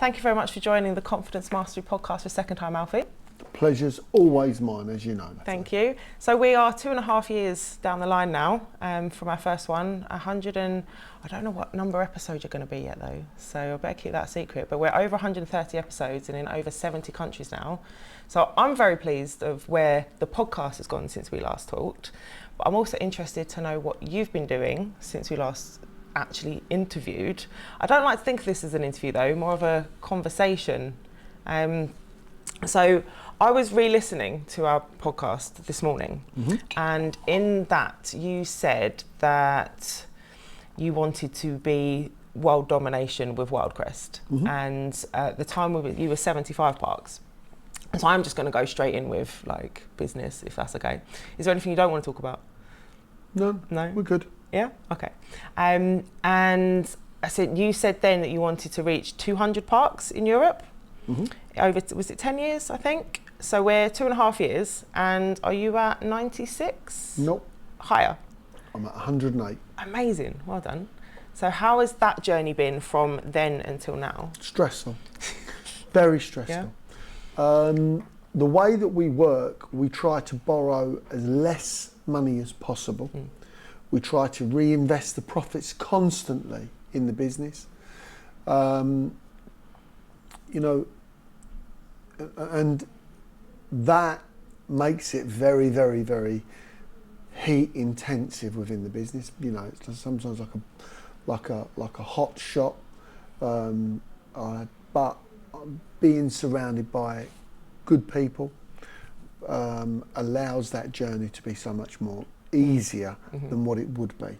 Thank you very much for joining the Confidence Mastery podcast for second time, Alfie. Pleasure's always mine, as you know. Natalie. Thank you. So we are 2.5 years down the line now from our first one. I don't know what number episode you're going to be yet though, so I better keep that a secret. But we're over 130 episodes and in over 70 countries now. So I'm very pleased of where the podcast has gone since we last talked. But I'm also interested to know what you've been doing since we last actually interviewed. I don't like to think of this as an interview though, more of a conversation. So I was re-listening to our podcast this morning, and in that you said that you wanted to be world domination with Wyldecrest, and at the time you were 75 parks. So I'm just going to go straight in with like business, if that's okay. Is there anything you don't want to talk about? No, we're good. Yeah, okay. And I said you said then that you wanted to reach 200 parks in Europe. Over, was it 10 years, I think? So we're 2.5 years, and are you at 96? Nope. Higher? I'm at 108. Amazing, well done. So how has that journey been from then until now? Stressful, very stressful. Yeah. The way that we work, we try to borrow as less money as possible. We try to reinvest the profits constantly in the business. You know, and that makes it very, very, very heat intensive within the business. You know, it's sometimes like a hot shot. But being surrounded by good people allows that journey to be so much more easier than what it would be.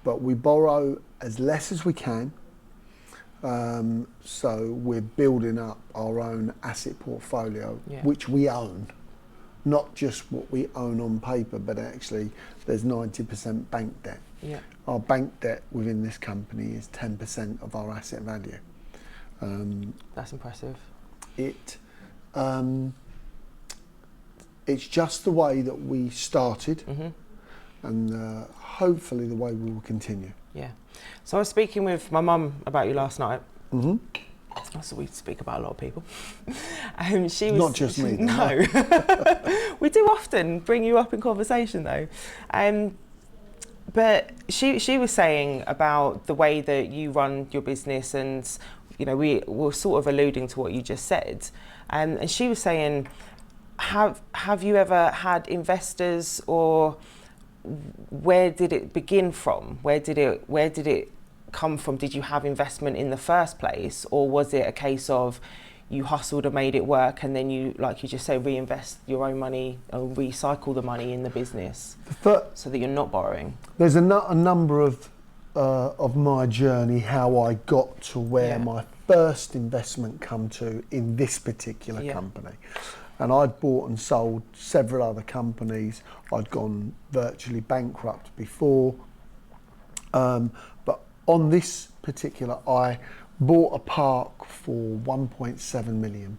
But we borrow as less as we can. So we're building up our own asset portfolio, which we own, not just what we own on paper, but actually there's 90% bank debt. Yeah. Our bank debt within this company is 10% of our asset value. That's impressive. It's just the way that we started, and hopefully the way we will continue. Yeah. So I was speaking with my mum about you last night. So we speak about a lot of people. She was not just me. No. We do often bring you up in conversation though. But she was saying about the way that you run your business, and you know we were sort of alluding to what you just said. And she was saying, have you ever had investors, or where did it begin from? Where did it come from? Did you have investment in the first place, or was it a case of you hustled and made it work, and then you, like you just say, reinvest your own money or recycle the money in the business so that you're not borrowing? There's a number of my journey, how I got to where my first investment come to in this particular company. And I'd bought and sold several other companies. I'd gone virtually bankrupt before. But on this particular, I bought a park for £1.7 million.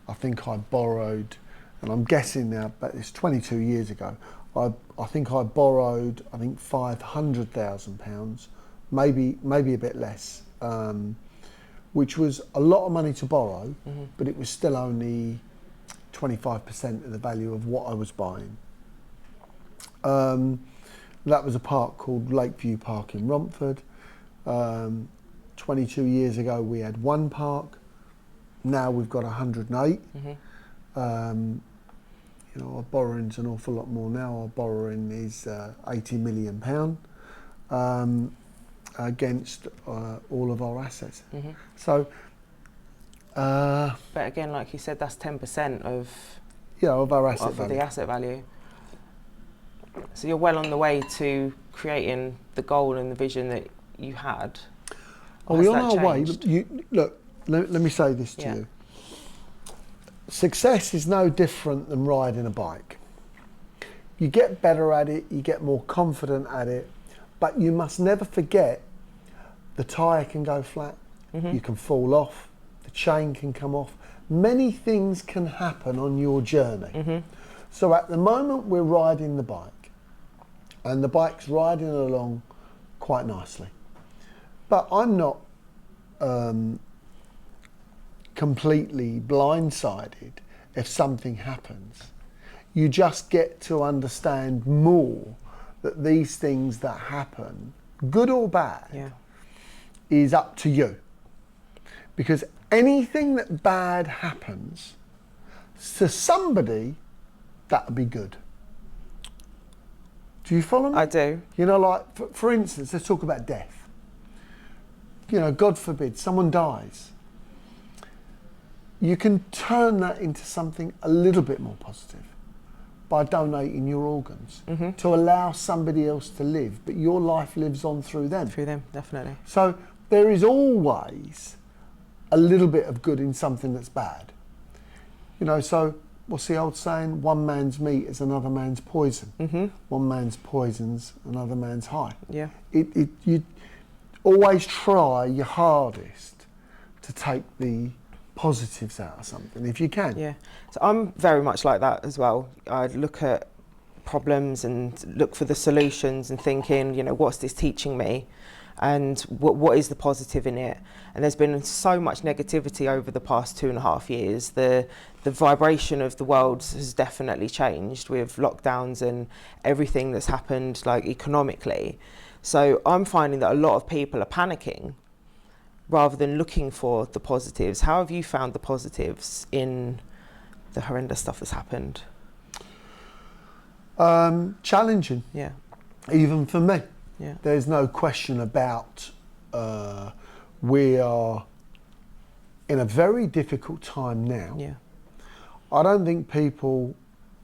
I think I borrowed, and I'm guessing now, but it's 22 years ago, I think I borrowed, £500,000, maybe a bit less, which was a lot of money to borrow, but it was still only 25% of the value of what I was buying. That was a park called Lakeview Park in Romford. 22 years ago we had one park. Now we've got 108. You know, our borrowing's an awful lot more now. Our borrowing is £80 million against all of our assets. So. But again, like you said, that's 10% of our asset value. The asset value. So you're well on the way to creating the goal and the vision that you had. Are we on our way? Look, let me say this to you. Success is no different than riding a bike. You get better at it, you get more confident at it, but you must never forget the tyre can go flat, you can fall off, the chain can come off. Many things can happen on your journey. So at the moment we're riding the bike, and the bike's riding along quite nicely. But I'm not completely blindsided if something happens. You just get to understand more that these things that happen, good or bad, is up to you. Because anything that bad happens to somebody, that would be good. Do you follow me? I do. You know, like, for instance, let's talk about death. You know, God forbid, someone dies. You can turn that into something a little bit more positive by donating your organs to allow somebody else to live, but your life lives on through them. Through them, definitely. So there is always a little bit of good in something that's bad. You know, so what's the old saying? One man's meat is another man's poison. One man's poison's another man's high. Yeah. You always try your hardest to take the positives out of something if you can. Yeah. So I'm very much like that as well. I look at problems and look for the solutions and thinking, you know, what's this teaching me? And what is the positive in it? And there's been so much negativity over the past 2.5 years. The vibration of the world has definitely changed with lockdowns and everything that's happened, like, economically. So I'm finding that a lot of people are panicking rather than looking for the positives. How have you found the positives in the horrendous stuff that's happened? Challenging. Yeah. Even for me. Yeah. There's no question about we are in a very difficult time now. Yeah. I don't think people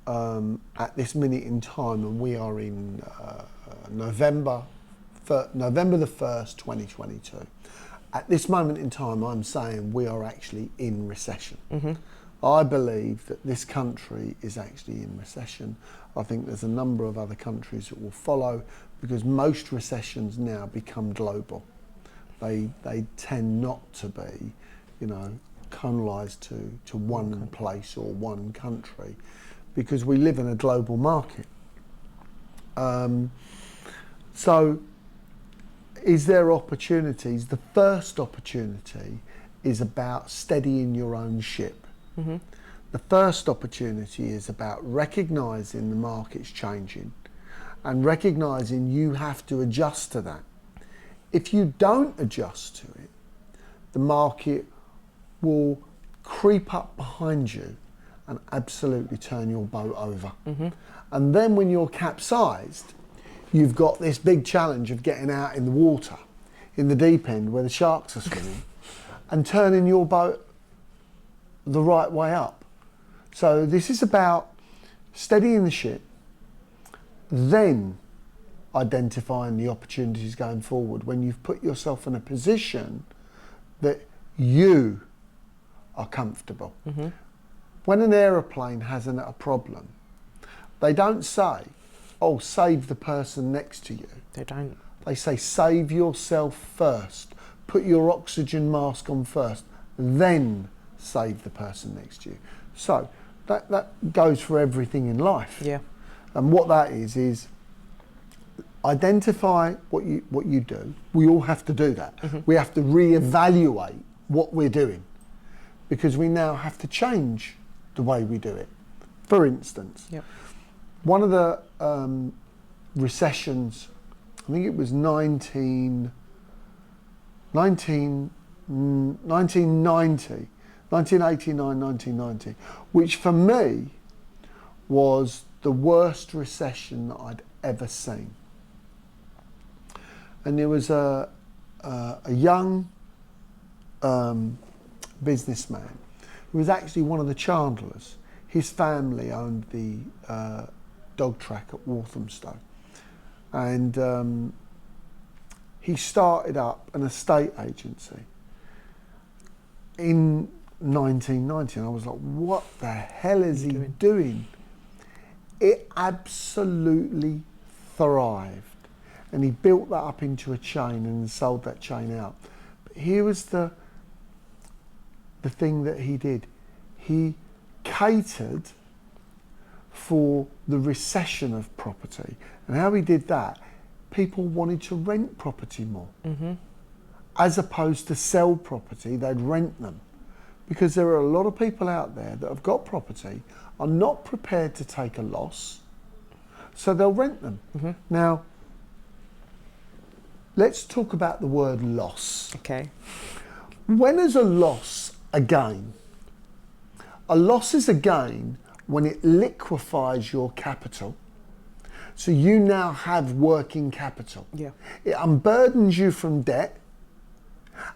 at this minute in time, and we are in November the 1st, 2022. At this moment in time, I'm saying we are actually in recession. I believe that this country is actually in recession. I think there's a number of other countries that will follow, because most recessions now become global. They tend not to be, you know, colonized to one place or one country, because we live in a global market. So is there opportunities? The first opportunity is about steadying your own ship. The first opportunity is about recognising the market's changing and recognising you have to adjust to that. If you don't adjust to it, the market will creep up behind you and absolutely turn your boat over. And then when you're capsized, you've got this big challenge of getting out in the water, in the deep end where the sharks are swimming, and turning your boat the right way up. So this is about steadying the ship, then identifying the opportunities going forward when you've put yourself in a position that you are comfortable. When an aeroplane has a problem, they don't say, oh, save the person next to you. They don't. They say, save yourself first. Put your oxygen mask on first, then save the person next to you. So that goes for everything in life. Yeah. And what that is identify what you do. We all have to do that. We have to reevaluate what we're doing, because we now have to change the way we do it. For instance, one of the recessions, I think it was 1990, 1989, 1990, which for me was the worst recession that I'd ever seen. And there was a young businessman who was actually one of the Chandlers. His family owned the dog track at Walthamstow, and he started up an estate agency in 1990, and I was like, what the hell is he doing? It absolutely thrived, and he built that up into a chain and sold that chain out. But here was the thing that he did. He catered for the recession of property, and how he did that, people wanted to rent property more. As opposed to sell property, they'd rent them, because there are a lot of people out there that have got property, are not prepared to take a loss, so they'll rent them. Now, let's talk about the word loss. Okay. When is a loss a gain? A loss is a gain when it liquefies your capital. So you now have working capital. Yeah. It unburdens you from debt,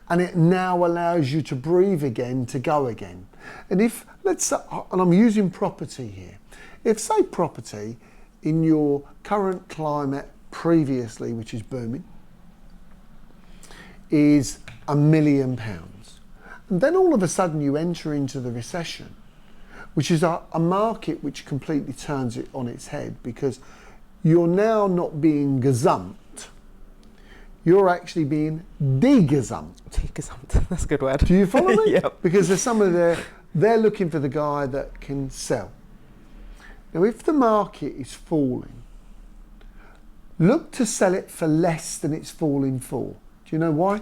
and it now allows you to breathe again, to go again. And if, let's say, and I'm using property here, if say property in your current climate previously, which is booming, is £1 million, and then all of a sudden you enter into the recession, which is a market which completely turns it on its head, because you're now not being gazumped, you're actually being degazumped. Degazumped, that's a good word. Do you follow me? Yep. Because there's somebody there, they're looking for the guy that can sell. Now, if the market is falling, look to sell it for less than it's falling for. Do you know why?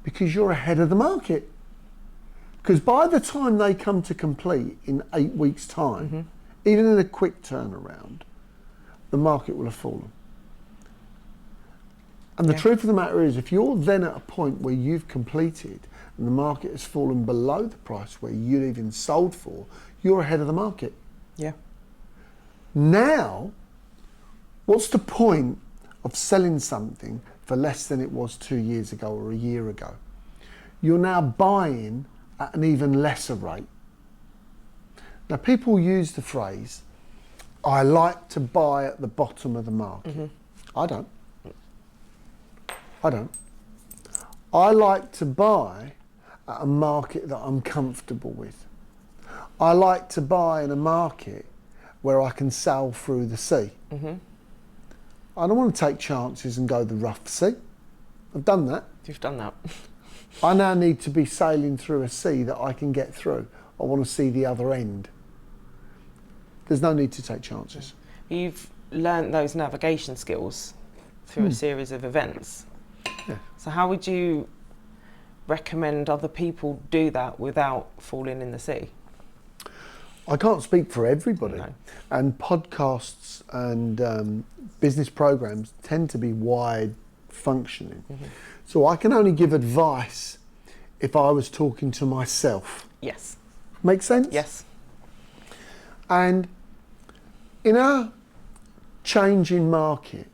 Because you're ahead of the market. Because by the time they come to complete in 8 weeks' time, even in a quick turnaround, the market will have fallen. And the truth of the matter is, if you're then at a point where you've completed and the market has fallen below the price where you'd even sold for, you're ahead of the market. Yeah. Now, what's the point of selling something for less than it was 2 years ago or a year ago? You're now buying at an even lesser rate. Now, people use the phrase, I like to buy at the bottom of the market. I don't. I like to buy at a market that I'm comfortable with. I like to buy in a market where I can sail through the sea. I don't want to take chances and go the rough sea. I've done that. You've done that. I now need to be sailing through a sea that I can get through. I want to see the other end. There's no need to take chances. You've learnt those navigation skills through a series of events. Yeah. So how would you recommend other people do that without falling in the sea? I can't speak for everybody. No. And podcasts and business programs tend to be wide functioning. So I can only give advice if I was talking to myself. Yes. Make sense? Yes. And in a changing market,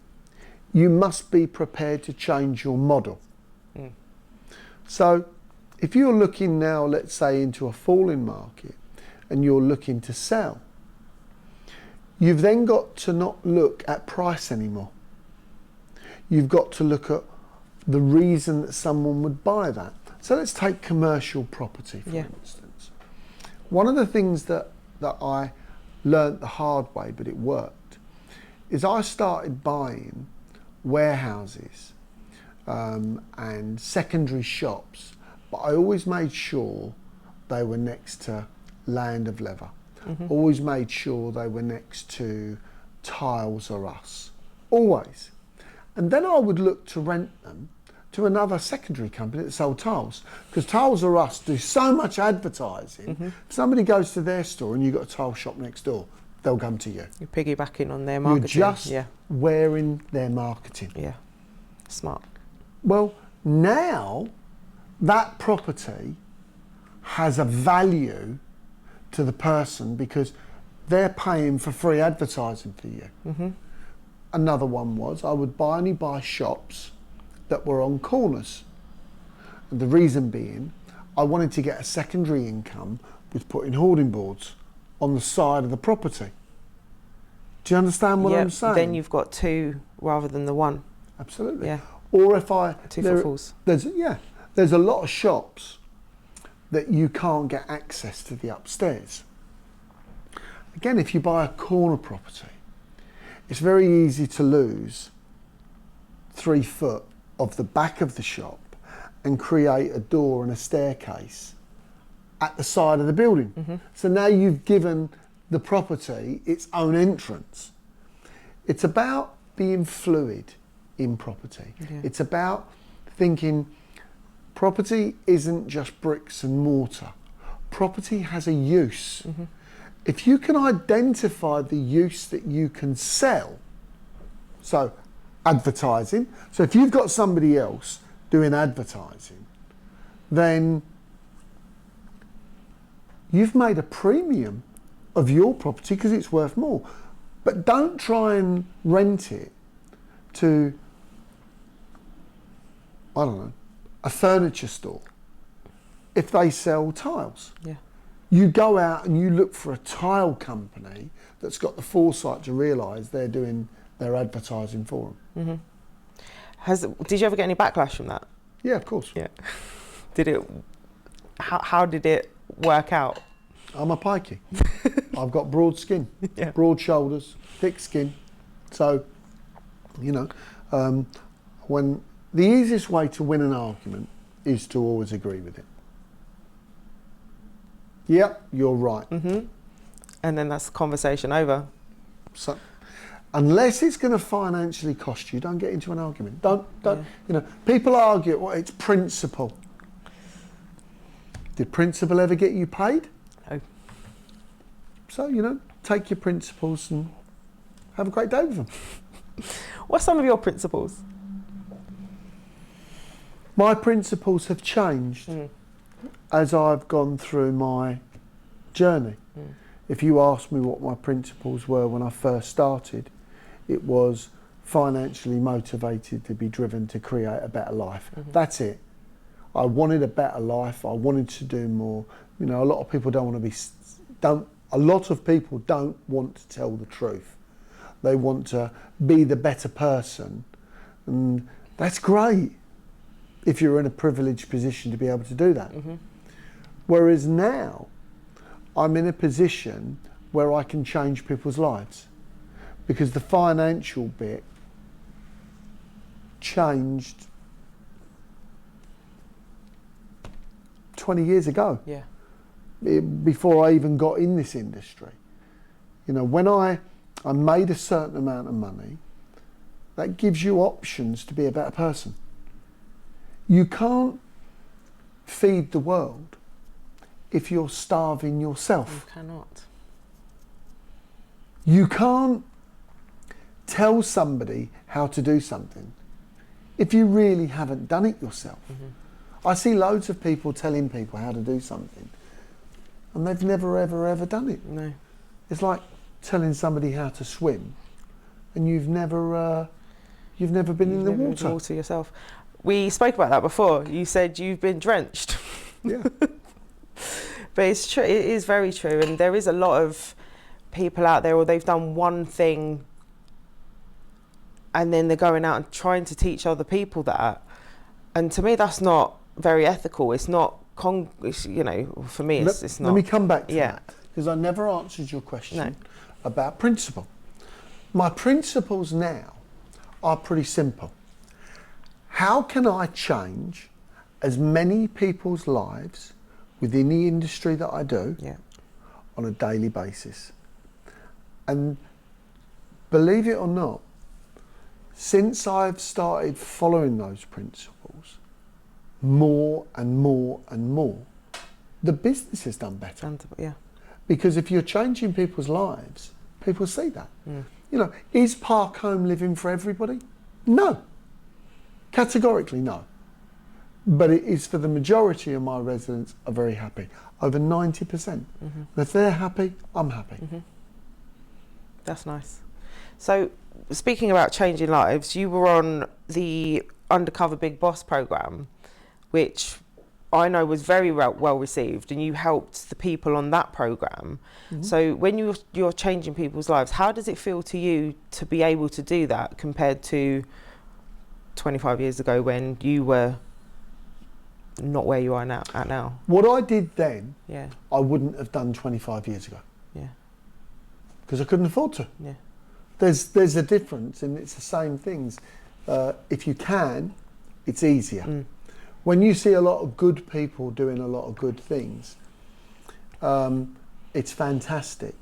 you must be prepared to change your model. So if you're looking now, let's say, into a falling market and you're looking to sell, you've then got to not look at price anymore. You've got to look at the reason that someone would buy that. So let's take commercial property, for instance. One of the things that I learnt the hard way, but it worked, is I started buying warehouses and secondary shops, but I always made sure they were next to Land of Leather. Always made sure they were next to Tiles or Us. Always. And then I would look to rent them to another secondary company that sold tiles, because Tiles or Us do so much advertising. If somebody goes to their store and you've got a tile shop next door, they'll come to you. You're piggybacking on their marketing. You're just wearing their marketing. Yeah. Smart. Well, now that property has a value to the person because they're paying for free advertising for you. Another one was I would only buy shops that were on corners. And the reason being, I wanted to get a secondary income with putting hoarding boards on the side of the property. Do you understand what I'm saying? Then you've got two rather than the one. Absolutely. Yeah. Or if I... Two footfalls. There's a lot of shops that you can't get access to the upstairs. Again, if you buy a corner property, it's very easy to lose 3 foot of the back of the shop and create a door and a staircase at the side of the building. So now you've given the property its own entrance. It's about being fluid in property. It's about thinking property isn't just bricks and mortar. property has a use. If you can identify the use that you can sell, so advertising, so if you've got somebody else doing advertising, then you've made a premium of your property because it's worth more. But don't try and rent it to, I don't know, a furniture store if they sell tiles. Yeah. You go out and you look for a tile company that's got the foresight to realise they're doing their advertising for them. Did you ever get any backlash from that? Yeah, of course. Yeah. How did it work out? I'm a pikey. I've got broad skin, Yeah. broad shoulders, thick skin. So, you know, when the easiest way to win an argument is to always agree with it. Yep, you're right. And then that's the conversation over. So, unless it's going to financially cost you, don't get into an argument. Don't. You know, people argue, well, it's principle. Did principle ever get you paid? No. So, you know, take your principles and have a great day with them. What's some of your principles? My principles have changed as I've gone through my journey. If you ask me what my principles were when I first started, it was financially motivated to be driven to create a better life. That's it. I wanted a better life. I wanted to do more. You know, a lot of people a lot of people don't want to tell the truth. They want to be the better person. And that's great if you're in a privileged position to be able to do that. Whereas now, I'm in a position where I can change people's lives because the financial bit changed 20 years ago. Yeah. Before I even got in this industry. You know, when I made a certain amount of money, that gives you options to be a better person. You can't feed the world if you're starving yourself. You cannot. You can't tell somebody how to do something if you really haven't done it yourself. I see loads of people telling people how to do something and they've never ever done it. No. It's like telling somebody how to swim and you've never been in the water. Yourself. We spoke about that before. You said you've been drenched. Yeah. But it's true. It is very true, and there is a lot of people out there, or they've done one thing, and then they're going out and trying to teach other people that. And to me, that's not very ethical. It's not. You know, for me, it's not. Let me come back to that because I never answered your question about principle. My principles now are pretty simple. How can I change as many people's lives within the industry that I do on a daily basis? And believe it or not, since I've started following those principles more and more and more, the business has done better. Because if you're changing people's lives, people see that. You know, is Park Home living for everybody? No. Categorically no. But it is for the majority of my residents are very happy. Over 90%. And if they're happy, I'm happy. That's nice. So, speaking about changing lives, you were on the Undercover Big Boss programme, which I know was very well received, and you helped the people on that programme. So when you're changing people's lives, how does it feel to you to be able to do that compared to 25 years ago when you were not where you are now? What I did then, Yeah. I wouldn't have done 25 years ago. Yeah. Because I couldn't afford to. Yeah. There's a difference, and it's the same things. If you can, it's easier. When you see a lot of good people doing a lot of good things, it's fantastic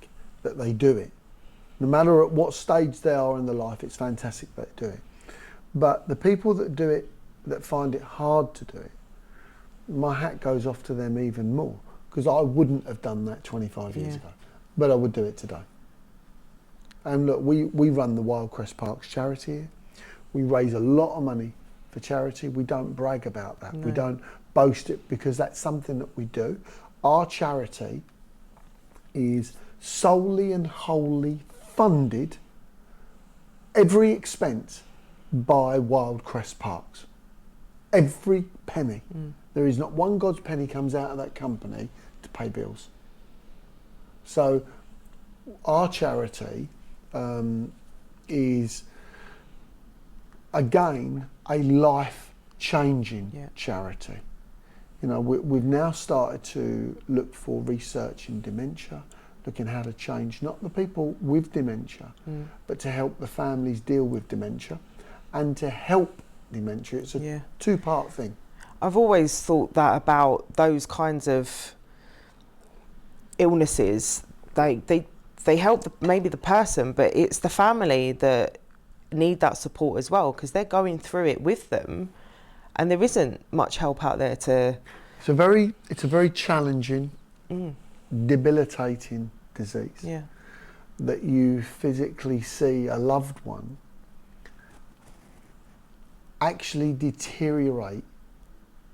that they do it. No matter at what stage they are in their life, it's fantastic that they do it. But the people that do it, that find it hard to do it, my hat goes off to them even more, because I wouldn't have done that 25 years ago, but I would do it today. And look, we run the Wyldecrest Parks charity here. We raise a lot of money for charity. We don't brag about that. No. We don't boast it, because that's something that we do. Our charity is solely and wholly funded, every expense, by Wyldecrest Parks. Every penny. There is not one God's penny comes out of that company to pay bills. So our charity is, again, a life-changing charity. You know, we've now started to look for research in dementia, looking how to change not the people with dementia, but to help the families deal with dementia and to help dementia. It's a two-part thing. I've always thought that about those kinds of illnesses, they help maybe the person, but it's the family that need that support as well, because they're going through it with them, and there isn't much help out there to. It's a very challenging, debilitating disease. Yeah. That you physically see a loved one actually deteriorate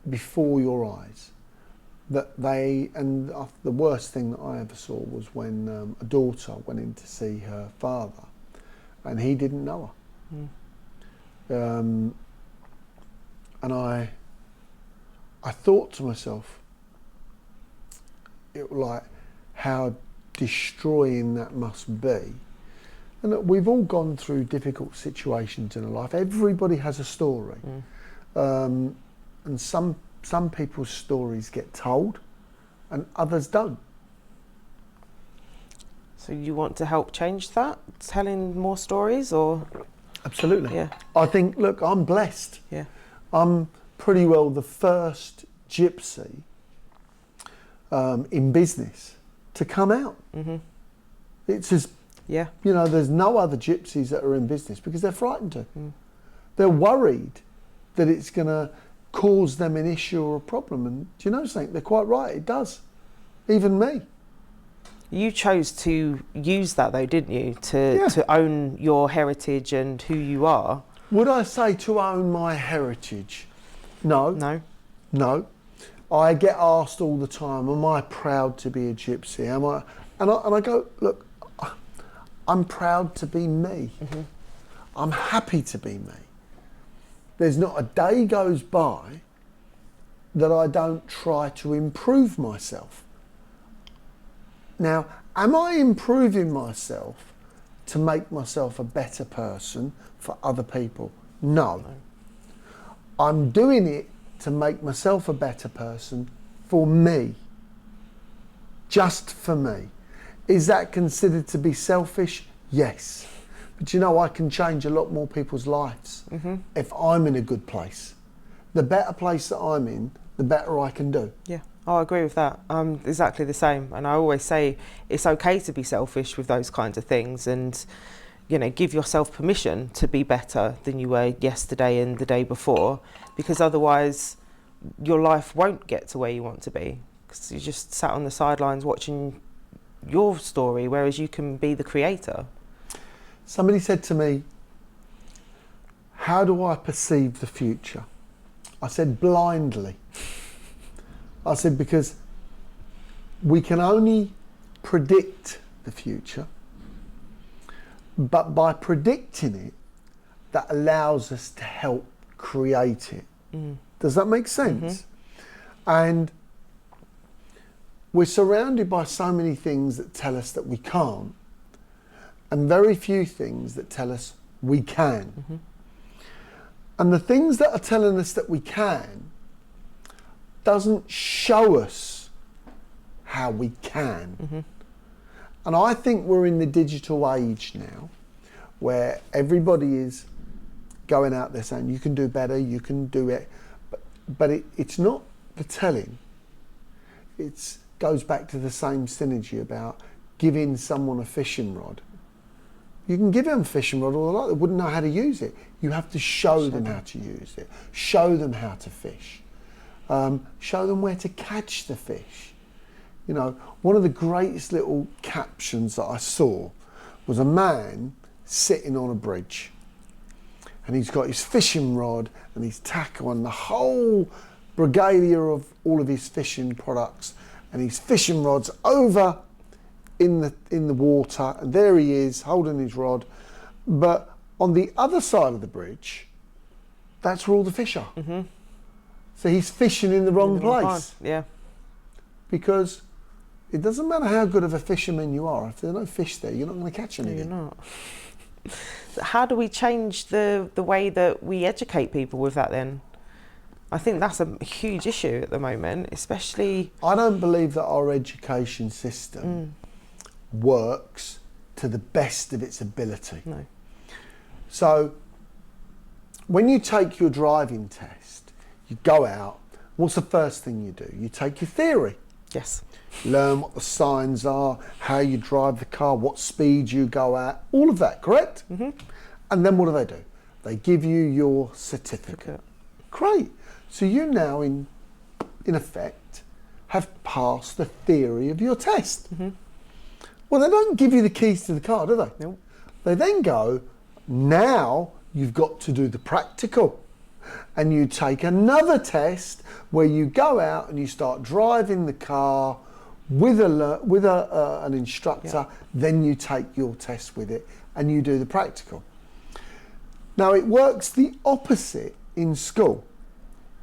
before your eyes. And the worst thing that I ever saw was when a daughter went in to see her father, and he didn't know her. And I thought to myself, how destroying that must be. And look, we've all gone through difficult situations in our life. Everybody has a story. And some people's stories get told and others don't. So you want to help change that? Telling more stories, or? Absolutely. Yeah. I think, look, I'm blessed. Yeah. I'm pretty well the first gypsy in business to come out. It's as, you know, there's no other gypsies that are in business because they're frightened to. They're worried that it's going to cause them an issue or a problem. And do you know something? They're quite right, it does. Even me. You chose to use that though, didn't you? To own your heritage and who you are. Would I say to own my heritage? No. No. No. I get asked all the time, am I proud to be a gypsy? Am I? And I go, look, I'm proud to be me. I'm happy to be me. There's not a day goes by that I don't try to improve myself. Now, am I improving myself to make myself a better person for other people? No. I'm doing it to make myself a better person for me. Just for me. Is that considered to be selfish? Yes. But you know, I can change a lot more people's lives if I'm in a good place. The better place that I'm in, the better I can do. Yeah, I agree with that. I'm exactly the same. And I always say it's okay to be selfish with those kinds of things, and, you know, give yourself permission to be better than you were yesterday and the day before, because otherwise your life won't get to where you want to be, because you just sat on the sidelines watching your story, whereas you can be the creator. Somebody said to me, how do I perceive the future? I said, blindly. I said, because we can only predict the future, but by predicting it, that allows us to help create it. Does that make sense? And we're surrounded by so many things that tell us that we can't, and very few things that tell us we can. And the things that are telling us that we can doesn't show us how we can. And I think we're in the digital age now, where everybody is going out there saying, you can do better, you can do it. But it's not the telling. It goes back to the same synergy about giving someone a fishing rod. You can give them a fishing rod all the life, they wouldn't know how to use it. You have to show them how to use it, show them how to fish, show them where to catch the fish. You know, one of the greatest little captions that I saw was a man sitting on a bridge, and he's got his fishing rod and his tackle and the whole regalia of all of his fishing products, and his fishing rod's over in the water, and there he is holding his rod. But on the other side of the bridge, that's where all the fish are. Mm-hmm. So he's fishing in the wrong place. Yeah. Because it doesn't matter how good of a fisherman you are, if there are no fish there, you're not going to catch anything. No, you're not. How do we change the way that we educate people with that then? I think that's a huge issue at the moment, especially... I don't believe that our education system works to the best of its ability. No. So, when you take your driving test, you go out, what's the first thing you do? You take your theory. Yes. Learn what the signs are, how you drive the car, what speed you go at, all of that, correct? Mm-hmm. And then what do? They give you your certificate. Great. So you now, in effect, have passed the theory of your test. Mm-hmm. Well, they don't give you the keys to the car, do they? Nope. They then go, now you've got to do the practical. And you take another test where you go out and you start driving the car with an instructor. Yeah. Then you take your test with it and you do the practical. Now it works the opposite in school.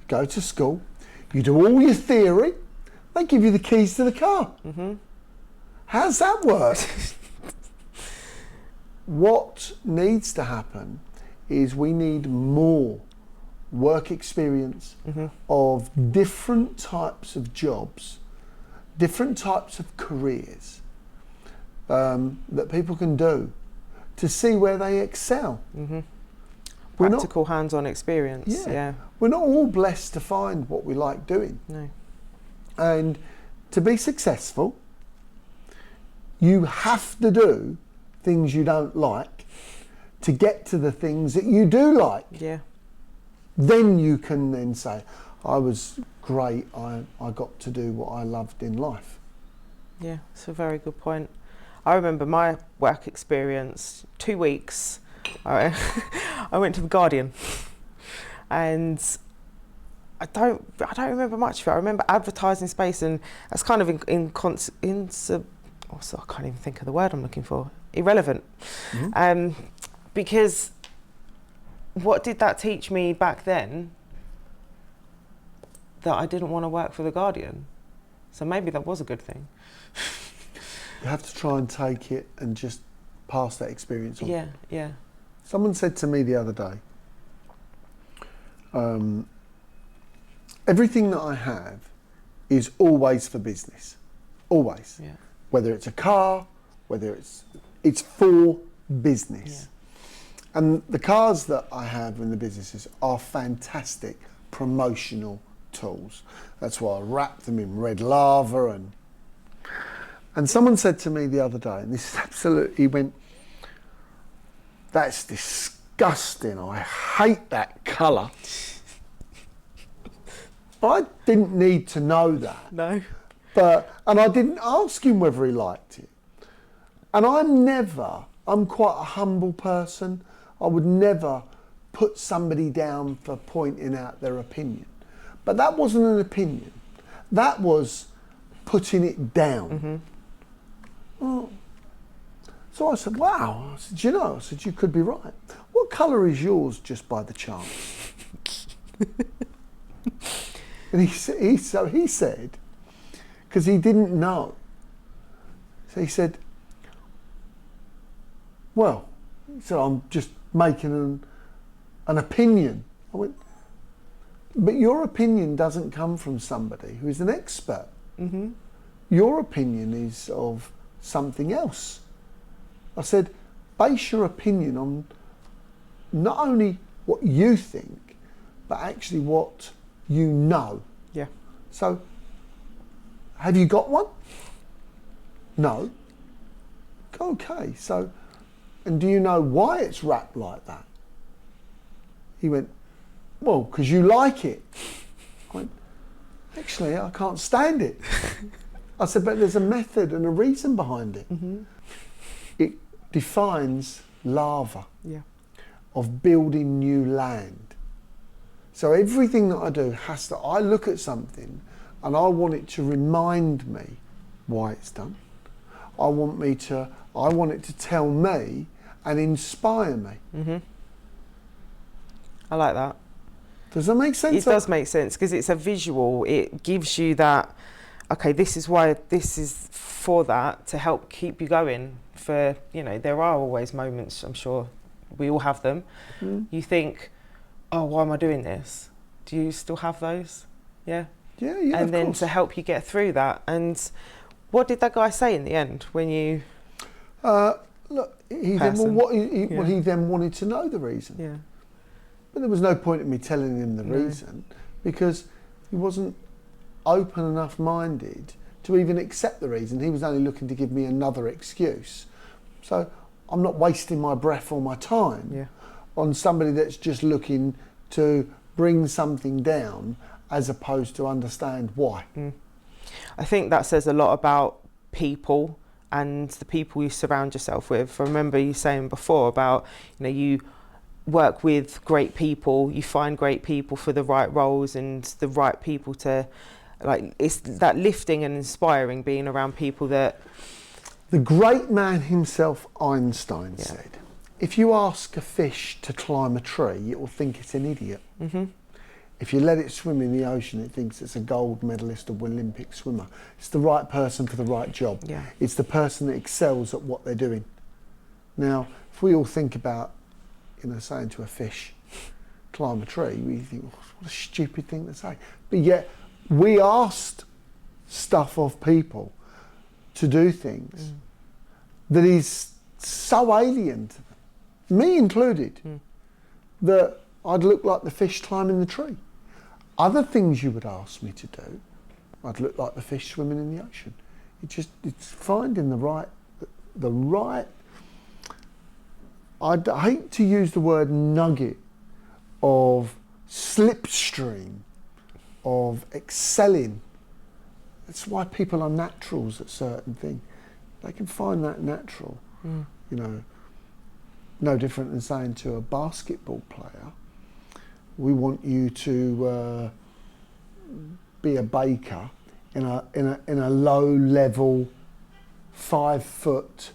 You go to school, you do all your theory, they give you the keys to the car. Mm-hmm. How's that work? What needs to happen is we need more work experience of different types of jobs, different types of careers that people can do to see where they excel. Mm-hmm. Practical hands-on experience. Yeah. We're not all blessed to find what we like doing. No. And to be successful, you have to do things you don't like to get to the things that you do like. Yeah. Then you can then say, I was great, I got to do what I loved in life. Yeah, it's a very good point. I remember my work experience, 2 weeks, I went to the Guardian, and I don't remember much of it. I remember advertising space, and that's kind of I can't even think of the word I'm looking for. Irrelevant. Mm-hmm. Because what did that teach me back then? That I didn't want to work for the Guardian. So maybe that was a good thing. You have to try and take it and just pass that experience on. Yeah, yeah. Someone said to me the other day, everything that I have is always for business. Always. Yeah. Whether it's a car, whether it's for business. Yeah. And the cars that I have in the businesses are fantastic promotional tools. That's why I wrap them in red lava. And someone said to me the other day, and this is absolutely, he went, that's disgusting, I hate that colour. I didn't need to know that. No. And I didn't ask him whether he liked it. And I'm quite a humble person. I would never put somebody down for pointing out their opinion. But that wasn't an opinion. That was putting it down. Mm-hmm. Well, so I said, wow. I said, I said, you could be right. What colour is yours, just by the chance? And he said, because he didn't know. So he said, well, I'm just making an opinion. I went, but your opinion doesn't come from somebody who is an expert. Mm-hmm. Your opinion is of something else. I said, base your opinion on not only what you think, but actually what you know. Yeah. So, have you got one? No. Okay, so, and do you know why it's wrapped like that? He went, well, because you like it. I went, actually, I can't stand it. I said, but there's a method and a reason behind it. It defines lava of building new land. So everything that I do has to, I look at something and I want it to remind me why it's done. I want it to tell me and inspire me. I like that. Does that make sense? It does make sense because it's a visual. It gives you that, okay, this is why, this is for that, to help keep you going. For, you know, there are always moments, I'm sure we all have them. You think, oh, why am I doing this? Do you still have those? Yeah. Yeah, and then to help you get through that. And what did that guy say in the end when you? Look, he then wanted to know the reason. Yeah. But there was no point in me telling him the reason, because he wasn't open enough minded to even accept the reason. He was only looking to give me another excuse. So I'm not wasting my breath or my time on somebody that's just looking to bring something down as opposed to understand why. I think that says a lot about people and the people you surround yourself with. I remember you saying before about, you know, you work with great people, you find great people for the right roles and the right people to, like, it's that lifting and inspiring, being around people that... The great man himself, Einstein, said, if you ask a fish to climb a tree, it will think it's an idiot. If you let it swim in the ocean, it thinks it's a gold medalist or Olympic swimmer. It's the right person for the right job. It's the person that excels at what they're doing. Now, if we all think about, you know, saying to a fish, climb a tree, we think, oh, what a stupid thing to say. But yet, we asked stuff of people to do things that is so alien to them, me included, that I'd look like the fish climbing the tree. Other things you would ask me to do, I'd look like the fish swimming in the ocean. It's finding the right, I'd hate to use the word nugget of slipstream, of excelling. That's why people are naturals at certain things. They can find that natural, you know, no different than saying to a basketball player, we want you to be a baker in a low level 5 foot.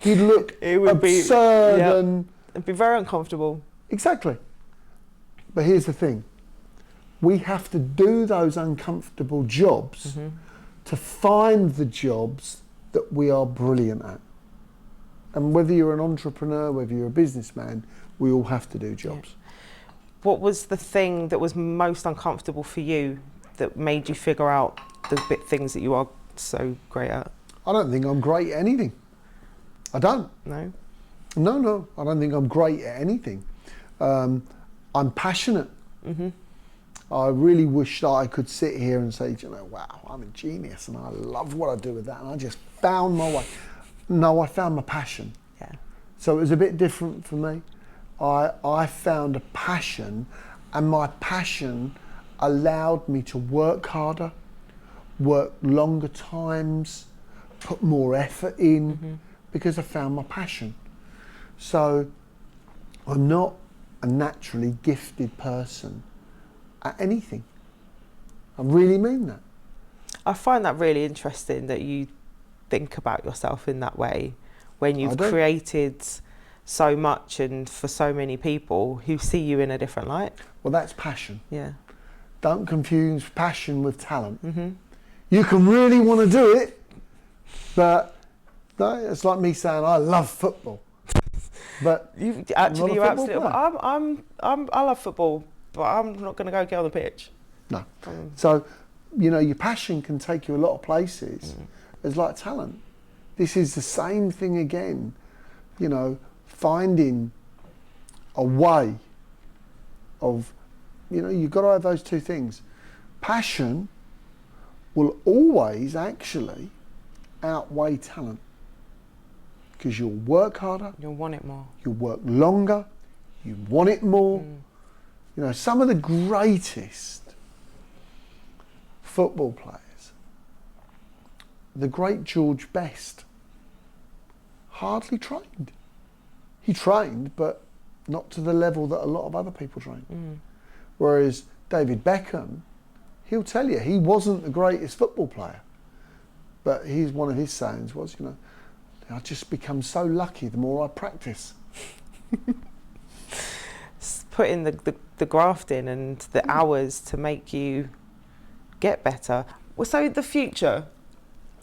You'd look absurd and it'd be very uncomfortable. Exactly. But here's the thing. We have to do those uncomfortable jobs to find the jobs that we are brilliant at. And whether you're an entrepreneur, whether you're a businessman, we all have to do jobs. What was the thing that was most uncomfortable for you that made you figure out the things that you are so great at? I don't think I'm great at anything. I don't. No? No, I don't think I'm great at anything. I'm passionate. I really wish that I could sit here and say, you know, wow, I'm a genius and I love what I do with that and I just found my way. No, I found my passion. Yeah. So it was a bit different for me. I found a passion, and my passion allowed me to work harder, work longer times, put more effort in, because I found my passion. So I'm not a naturally gifted person at anything. I really mean that. I find that really interesting that you think about yourself in that way when you've created so much and for so many people who see you in a different light. Well, that's passion. Yeah. Don't confuse passion with talent. You can really want to do it, but it's like me saying I love football. But you're absolutely. I love football, but I'm not going to go get on the pitch. No. So, you know, your passion can take you a lot of places. It's like talent. This is the same thing again. You know, finding a way of, you know, you've got to have those two things. Passion will always actually outweigh talent, because you'll work harder. You'll want it more. You'll work longer. You want it more. You know, some of the greatest football players the great George Best hardly trained. He trained, but not to the level that a lot of other people train. Whereas David Beckham, he'll tell you he wasn't the greatest football player, but one of his sayings was, I just become so lucky the more I practice. Put in the graft in and the hours to make you get better. Well, so the future,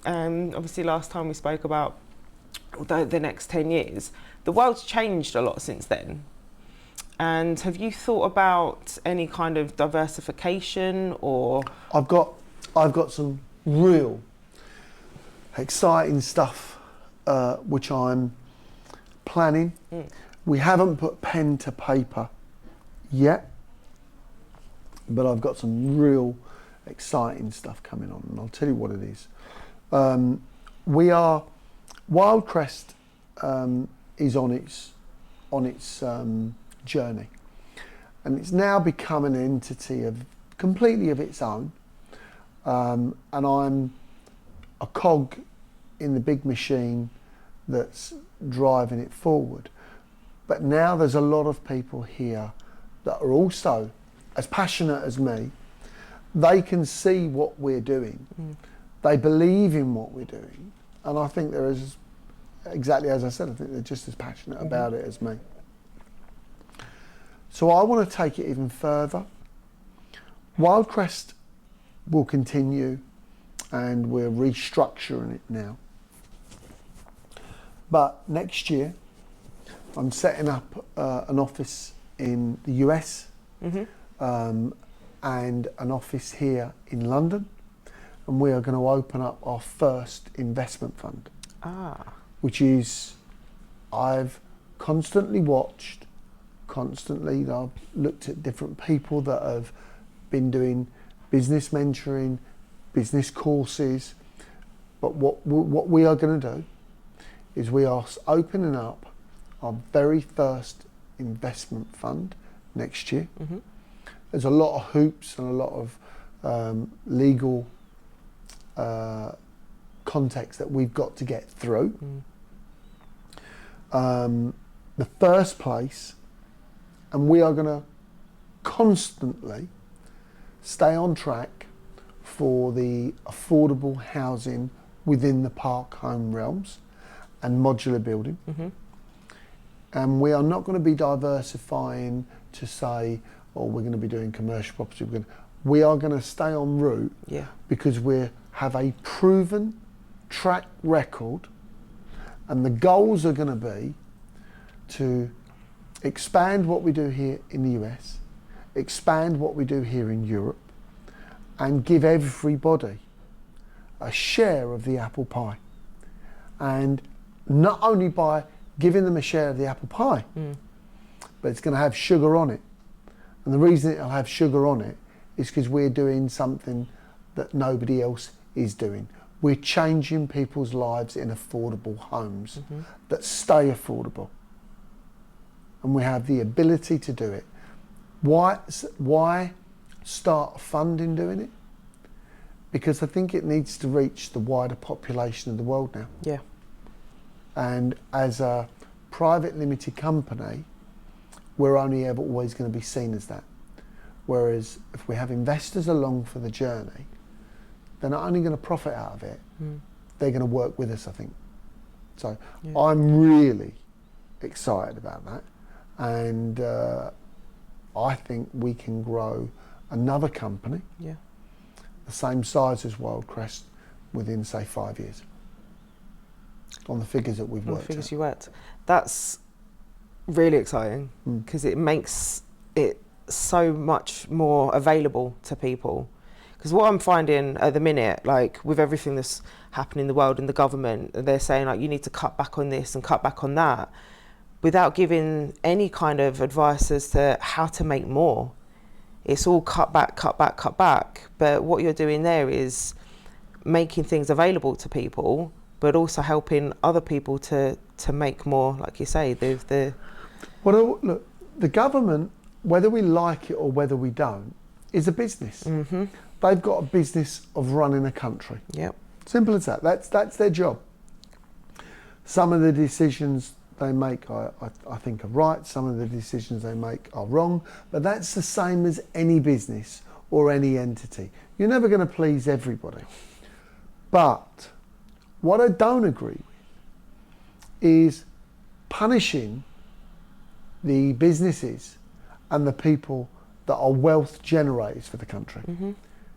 obviously last time we spoke about the next 10 years, the world's changed a lot since then. And have you thought about any kind of diversification or? I've got some real exciting stuff which I'm planning. We haven't put pen to paper yet, but I've got some real exciting stuff coming on, and I'll tell you what it is. Wyldecrest is on its journey, and it's now become an entity completely of its own, and I'm a cog in the big machine that's driving it forward. But now there's a lot of people here that are also as passionate as me. They can see what we're doing. They believe in what we're doing, and I think there is, exactly as I said, I think they're just as passionate about it as me. So I want to take it even further. Wyldecrest will continue, and we're restructuring it now. But next year, I'm setting up an office in the US and an office here in London, and we are going to open up our first investment fund, which is, I've constantly watched, I've looked at different people that have been doing business mentoring, business courses, but what we are going to do is we are opening up our very first investment fund next year. There's a lot of hoops and a lot of legal context that we've got to get through. The first place, and we are going to constantly stay on track for the affordable housing within the park home realms and modular building. And we are not going to be diversifying to say, oh, we're going to be doing commercial property. We are going to stay en route because we have a proven track record, and the goals are going to be to expand what we do here in the US, expand what we do here in Europe, and give everybody a share of the apple pie. And not only by giving them a share of the apple pie, but it's going to have sugar on it. And the reason it'll have sugar on it is because we're doing something that nobody else is doing. We're changing people's lives in affordable homes that stay affordable. And we have the ability to do it. Why start a fund in doing it? Because I think it needs to reach the wider population of the world now. Yeah. And as a private limited company, we're only ever always going to be seen as that. Whereas if we have investors along for the journey, they're not only going to profit out of it, they're going to work with us, I think. So I'm really excited about that. And I think we can grow another company the same size as Wyldecrest within, say, 5 years. On the figures that we've worked on the figures at. you worked. That's really exciting because it makes it so much more available to people. Because what I'm finding at the minute, like with everything that's happening in the world and the government, they're saying like you need to cut back on this and cut back on that without giving any kind of advice as to how to make more. It's all cut back, cut back, cut back. But what you're doing there is making things available to people, but also helping other people to make more, like you say, Well, look, the government, whether we like it or whether we don't, is a business. They've got a business of running a country. Yep. Simple as that. That's their job. Some of the decisions they make, I think, are right. Some of the decisions they make are wrong. But that's the same as any business or any entity. You're never going to please everybody. But what I don't agree with is punishing the businesses and the people that are wealth generators for the country.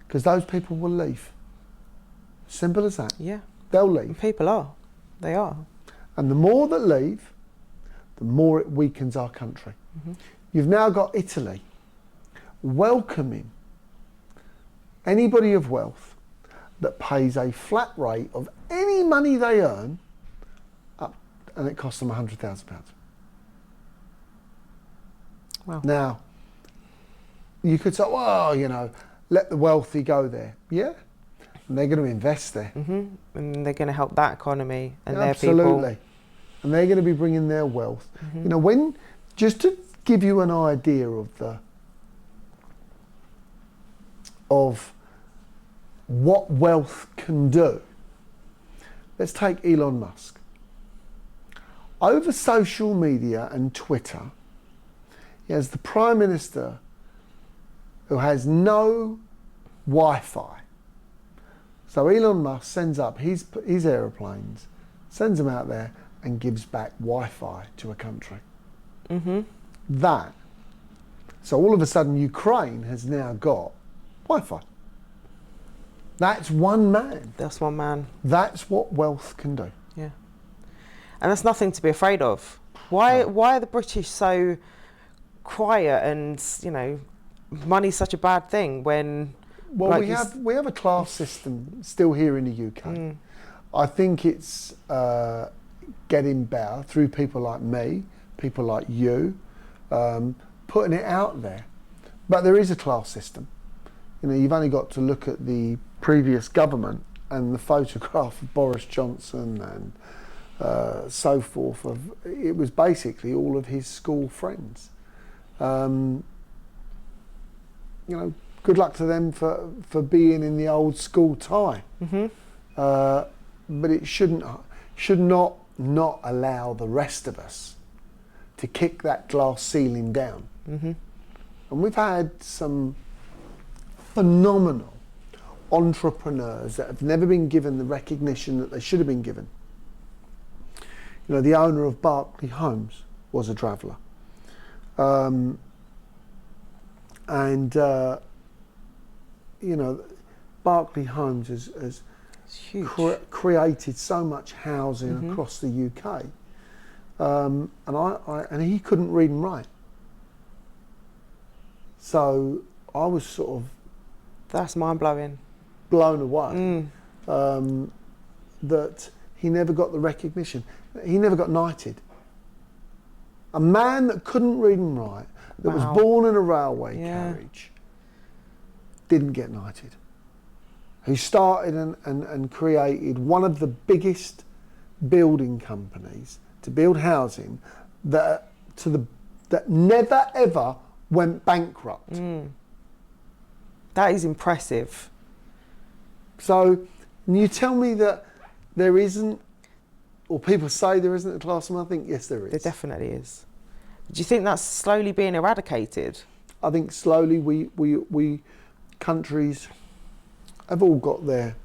Because those people will leave. Simple as that. Yeah. They'll leave. And people are. They are. And the more that leave, the more it weakens our country. You've now got Italy welcoming anybody of wealth that pays a flat rate of any money they earn up, and it costs them £100,000. Wow. Now, you could say, well, you know, let the wealthy go there. Yeah, and they're going to invest there. And they're going to help that economy and their Absolutely. people. And they're going to be bringing their wealth. You know, just to give you an idea of what wealth can do, let's take Elon Musk. Over social media and Twitter, he has the Prime Minister who has no Wi-Fi. So Elon Musk sends up his aeroplanes, sends them out there, and gives back Wi-Fi to a country. That. So all of a sudden Ukraine has now got Wi-Fi. That's one man. That's one man. That's what wealth can do. Yeah. And that's nothing to be afraid of. Why are the British so quiet and, you know, money's such a bad thing when... Well, like we have a class system still here in the UK. I think it's getting better through people like me, people like you, putting it out there. But there is a class system. You know, you've only got to look at the previous government and the photograph of Boris Johnson and so forth. It was basically all of his school friends. You know, good luck to them for being in the old school tie. But it should not allow the rest of us to kick that glass ceiling down. And we've had some phenomenal entrepreneurs that have never been given the recognition that they should have been given. You know, the owner of Berkeley Homes was a traveller. You know, Berkeley Homes has created so much housing across the UK. And he couldn't read and write. So I was sort of... That's mind-blowing. Blown away that he never got the recognition. He never got knighted. A man that couldn't read and write, that was born in a railway carriage, didn't get knighted. Who started and created one of the biggest building companies to build housing that never ever went bankrupt. That is impressive. So, you tell me that there isn't, or people say there isn't a class, and I think yes, there is. There definitely is. Do you think that's slowly being eradicated? I think slowly we countries have all got their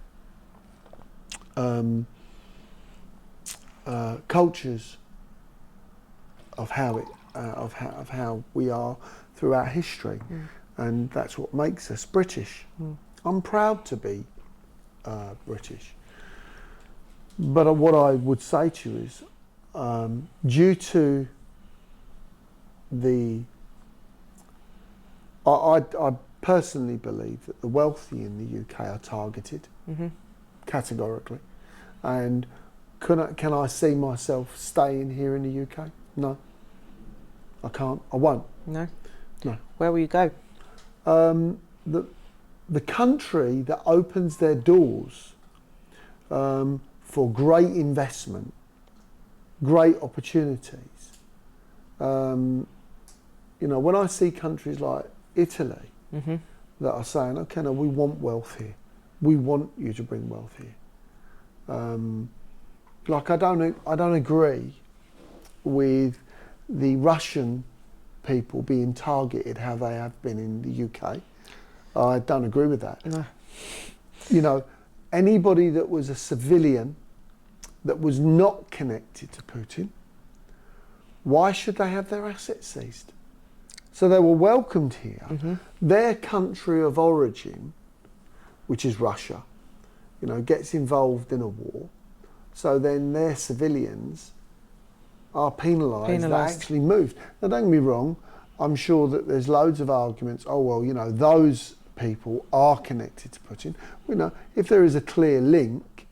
cultures of how we are throughout history, and that's what makes us British. I'm proud to be British, but what I would say to you is, due to I personally believe that the wealthy in the UK are targeted categorically, and can I see myself staying here in the UK? No, I can't. I won't. No. No. Where will you go? The country that opens their doors for great investment, great opportunities. You know, when I see countries like Italy that are saying, okay, no, we want wealth here. We want you to bring wealth here. Like I don't agree with the Russian people being targeted how they have been in the UK. I don't agree with that. No. You know, anybody that was a civilian that was not connected to Putin, why should they have their assets seized? So they were welcomed here. Mm-hmm. Their country of origin, which is Russia, you know, gets involved in a war. So then their civilians are penalised that actually moved. Now don't get me wrong, I'm sure that there's loads of arguments, oh well, you know, those people are connected to Putin. You know, if there is a clear link,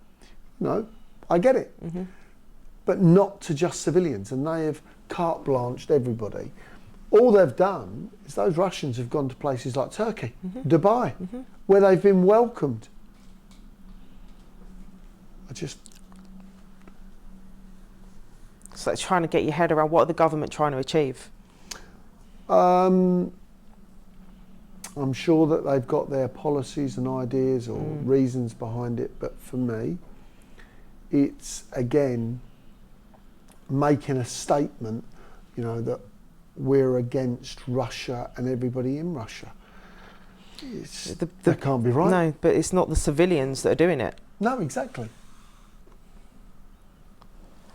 you know, I get it. Mm-hmm. But not to just civilians, and they have carte blanched everybody. All they've done is those Russians have gone to places like Turkey, mm-hmm. Dubai, mm-hmm. where they've been welcomed. It's like trying to get your head around what are the government trying to achieve? I'm sure that they've got their policies and ideas or reasons behind it, but for me, it's again making a statement, you know, that we're against Russia and everybody in Russia. That can't be right. No, but it's not the civilians that are doing it. No, exactly.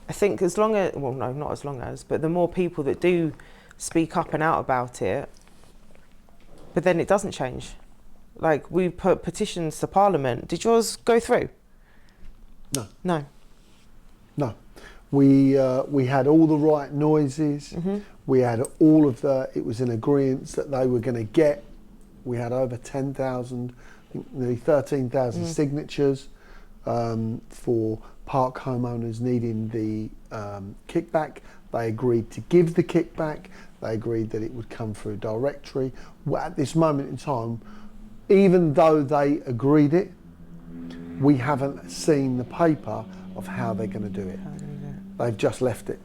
I think as long as, well, no, not as long as, but the more people that do speak up and out about it, but then it doesn't change. Like, we put petitions to Parliament. Did yours go through? No. No. No. We had all the right noises. Mm-hmm. We had all of it was in agreement that they were going to get. We had over 10,000, I think nearly 13,000 signatures for park homeowners needing the kickback. They agreed to give the kickback. They agreed that it would come through a directory. Well, at this moment in time, even though they agreed it, we haven't seen the paper of how they're going to do it. They've just left it.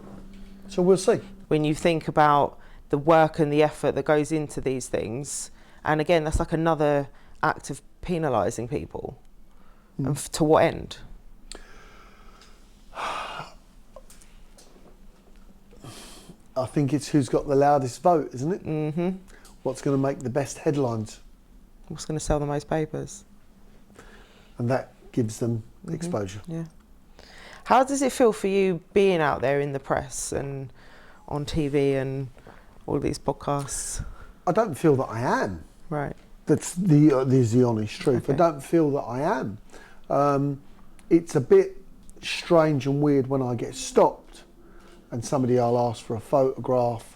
So we'll see. When you think about the work and the effort that goes into these things, and again, that's like another act of penalising people. And to what end? I think it's who's got the loudest vote, isn't it? Mm-hmm. What's going to make the best headlines? What's going to sell the most papers? And that gives them exposure. Yeah. How does it feel for you being out there in the press and on TV and all these podcasts? I don't feel that I am. Right. There's the honest truth. Okay. I don't feel that I am. It's a bit strange and weird when I get stopped and somebody I'll ask for a photograph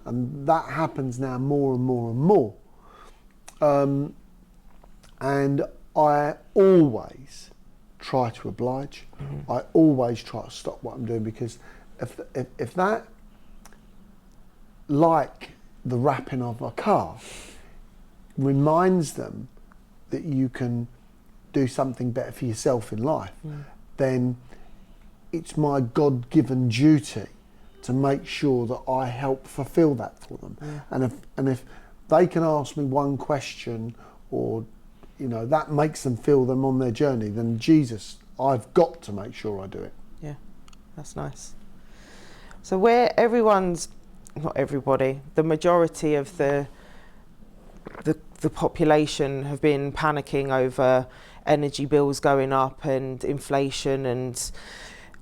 and that happens now more and more and more. And I always try to oblige. Mm-hmm. I always try to stop what I'm doing, because if that, like the wrapping of a car, reminds them that you can do something better for yourself in life, then it's my God-given duty to make sure that I help fulfill that for them. And if they can ask me one question, or you know, that makes them feel them on their journey, then Jesus, I've got to make sure I do it. Yeah, that's nice. So where everyone's, not everybody, the majority of the population have been panicking over energy bills going up and inflation and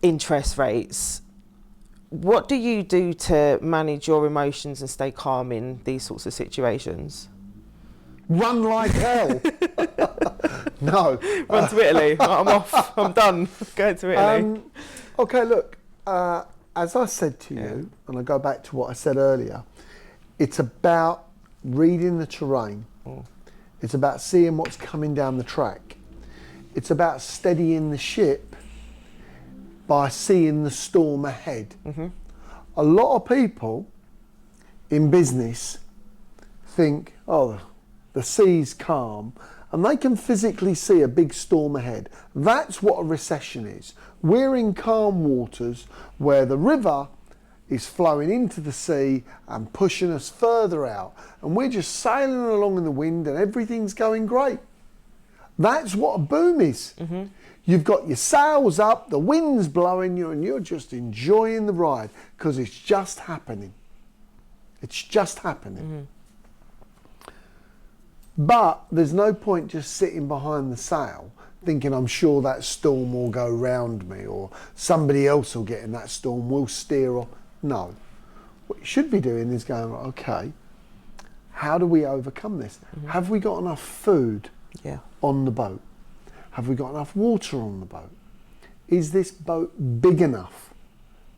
interest rates, what do you do to manage your emotions and stay calm in these sorts of situations? Run like hell. No. Run to Italy. I'm off. I'm done. Going to Italy. Okay, look, as I said to you, and I go back to what I said earlier, it's about reading the terrain. It's about seeing what's coming down the track. It's about steadying the ship by seeing the storm ahead. A lot of people in business think, oh, the sea's calm, and they can physically see a big storm ahead. That's what a recession is. We're in calm waters where the river is flowing into the sea and pushing us further out, and we're just sailing along in the wind and everything's going great. That's what a boom is. You've got your sails up, the wind's blowing you, and you're just enjoying the ride because it's just happening. It's just happening. But there's no point just sitting behind the sail thinking I'm sure that storm will go round me or somebody else will get in that storm, we'll steer off. No. What you should be doing is going, okay, how do we overcome this? Have we got enough food on the boat? Have we got enough water on the boat? Is this boat big enough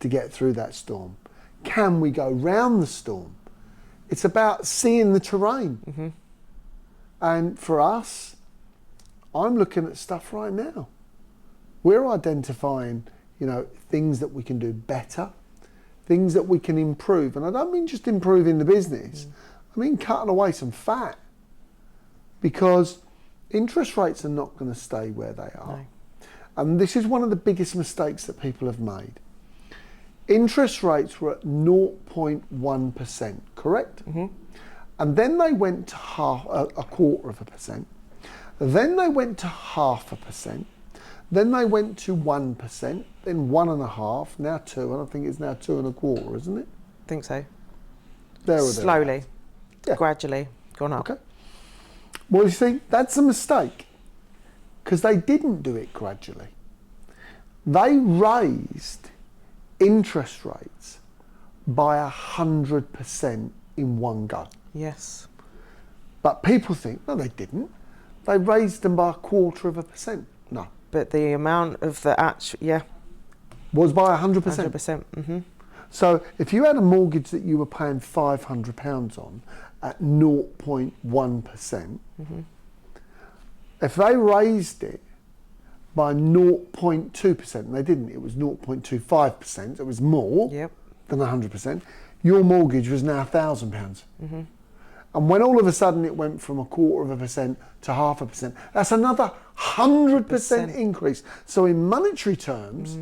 to get through that storm? Can we go round the storm? It's about seeing the terrain. And for us, I'm looking at stuff right now. We're identifying, you know, things that we can do better, things that we can improve. And I don't mean just improving the business. I mean cutting away some fat. Because interest rates are not going to stay where they are. No. And this is one of the biggest mistakes that people have made. Interest rates were at 0.1%, correct? And then they went to a quarter of a percent. Then they went to 0.5%. Then they went to 1%, then 1.5%, now 2%, and I think it's now 2.25%, isn't it? I think so. There slowly, gradually gone up. Okay. Well, you see, that's a mistake because they didn't do it gradually. They raised interest rates by 100% in one go. Yes. But people think, no, they didn't. They raised them by 0.25%. No. But the amount of the actual, was by 100%. 100%. So if you had a mortgage that you were paying £500 on at 0.1%, if they raised it by 0.2%, and they didn't, it was 0.25%, it was more than 100%, your mortgage was now £1,000. And when all of a sudden it went from 0.25% to 0.5%, that's another 100% increase. So in monetary terms,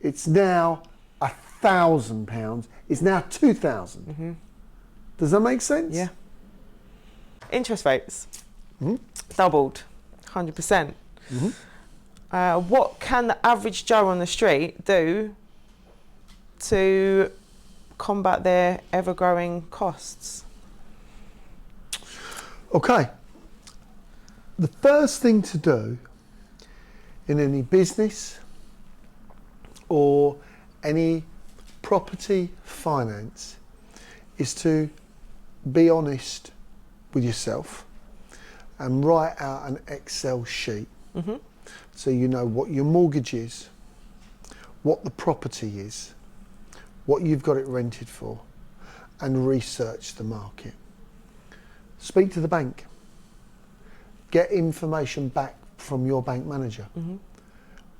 it's now £1,000. It's now 2,000. Does that make sense? Yeah. Interest rates doubled, 100%. What can the average Joe on the street do to combat their ever-growing costs? Okay. The first thing to do in any business or any property finance is to be honest with yourself and write out an Excel sheet so you know what your mortgage is, what the property is, what you've got it rented for, and research the market. Speak to the bank. Get information back from your bank manager.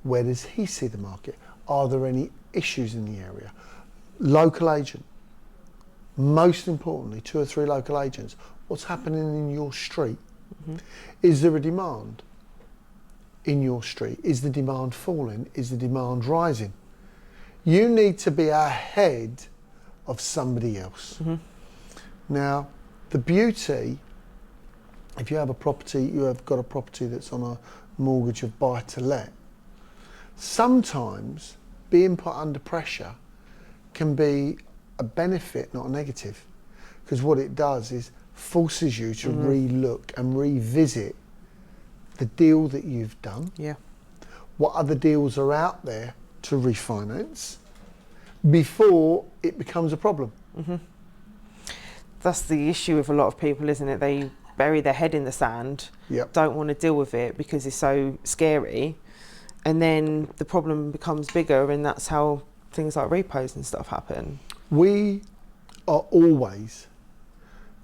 Where does he see the market? Are there any issues in the area? Local agent. Most importantly, 2 or 3 local agents. What's happening in your street? Is there a demand in your street? Is the demand falling? Is the demand rising? You need to be ahead of somebody else. Now, the beauty, if you have a property, you have got a property that's on a mortgage of buy to let, sometimes being put under pressure can be a benefit, not a negative, because what it does is forces you to re-look and revisit the deal that you've done, what other deals are out there to refinance before it becomes a problem. That's the issue with a lot of people, isn't it? They bury their head in the sand, don't want to deal with it because it's so scary, and then the problem becomes bigger, and that's how things like repos and stuff happen. We are always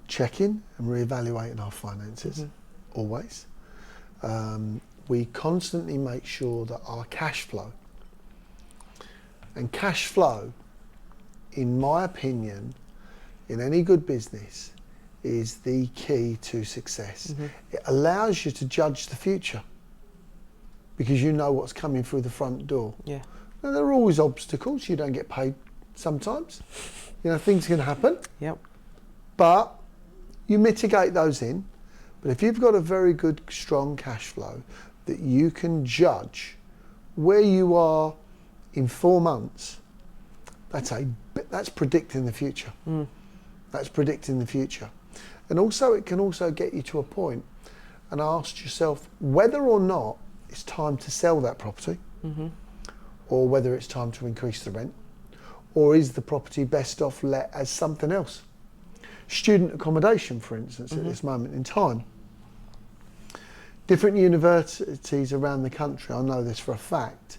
checking and reevaluating our finances, always. We constantly make sure that our cash flow, and cash flow, in my opinion, in any good business, is the key to success. It allows you to judge the future because you know what's coming through the front door. Now, there are always obstacles. You don't get paid sometimes. You know, things can happen. But you mitigate those in But if you've got a very good, strong cash flow that you can judge where you are in 4 months, that's predicting the future. That's predicting the future. And also, it can also get you to a point and ask yourself whether or not it's time to sell that property, or whether it's time to increase the rent, or is the property best off let as something else? Student accommodation, for instance, at this moment in time. Different universities around the country, I know this for a fact,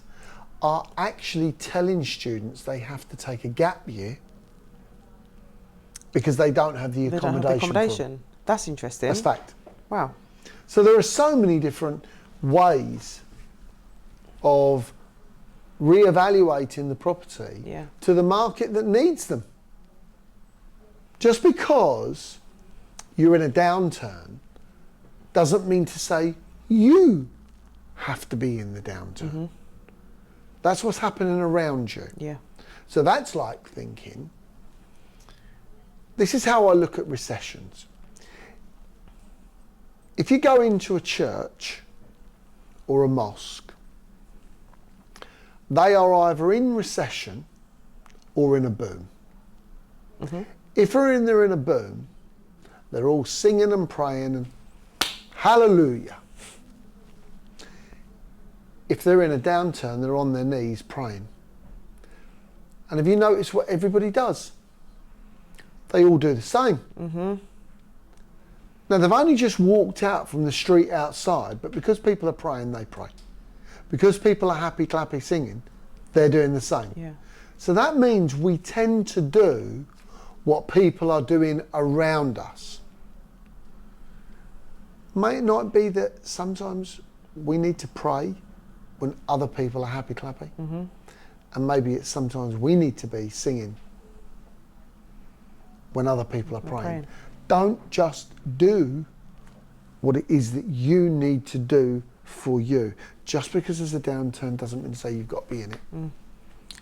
are actually telling students they have to take a gap year because they don't have the accommodation. That's interesting. That's fact. Wow. So there are so many different ways of re-evaluating the property to the market that needs them. Just because you're in a downturn doesn't mean to say you have to be in the downturn. That's what's happening around you. Yeah. So that's like thinking, this is how I look at recessions. If you go into a church or a mosque, they are either in recession or in a boom. If they're in a boom, they're all singing and praying and hallelujah. If they're in a downturn, they're on their knees praying. And have you noticed what everybody does? They all do the same. Now, they've only just walked out from the street outside, but because people are praying, they pray. Because people are happy, clappy, singing, they're doing the same. Yeah. So that means we tend to do what people are doing around us. May it not be that sometimes we need to pray when other people are happy, clappy? And maybe it's sometimes we need to be singing when other people are praying. Don't just do what it is that you need to do for you. Just because there's a downturn doesn't mean to say you've got to be in it.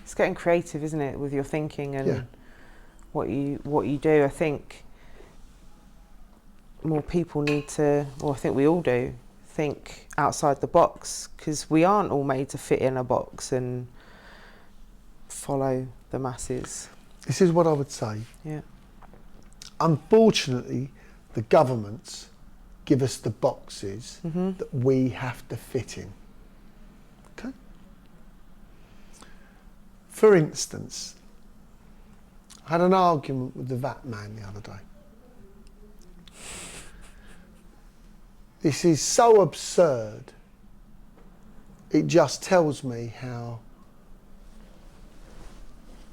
It's getting creative, isn't it, with your thinking and what you do. I think more people need to, or I think we all do, think outside the box, because we aren't all made to fit in a box and follow the masses. This is what I would say. Yeah. Unfortunately, the governments give us the boxes that we have to fit in. Okay? For instance, I had an argument with the VAT man the other day. This is so absurd. It just tells me how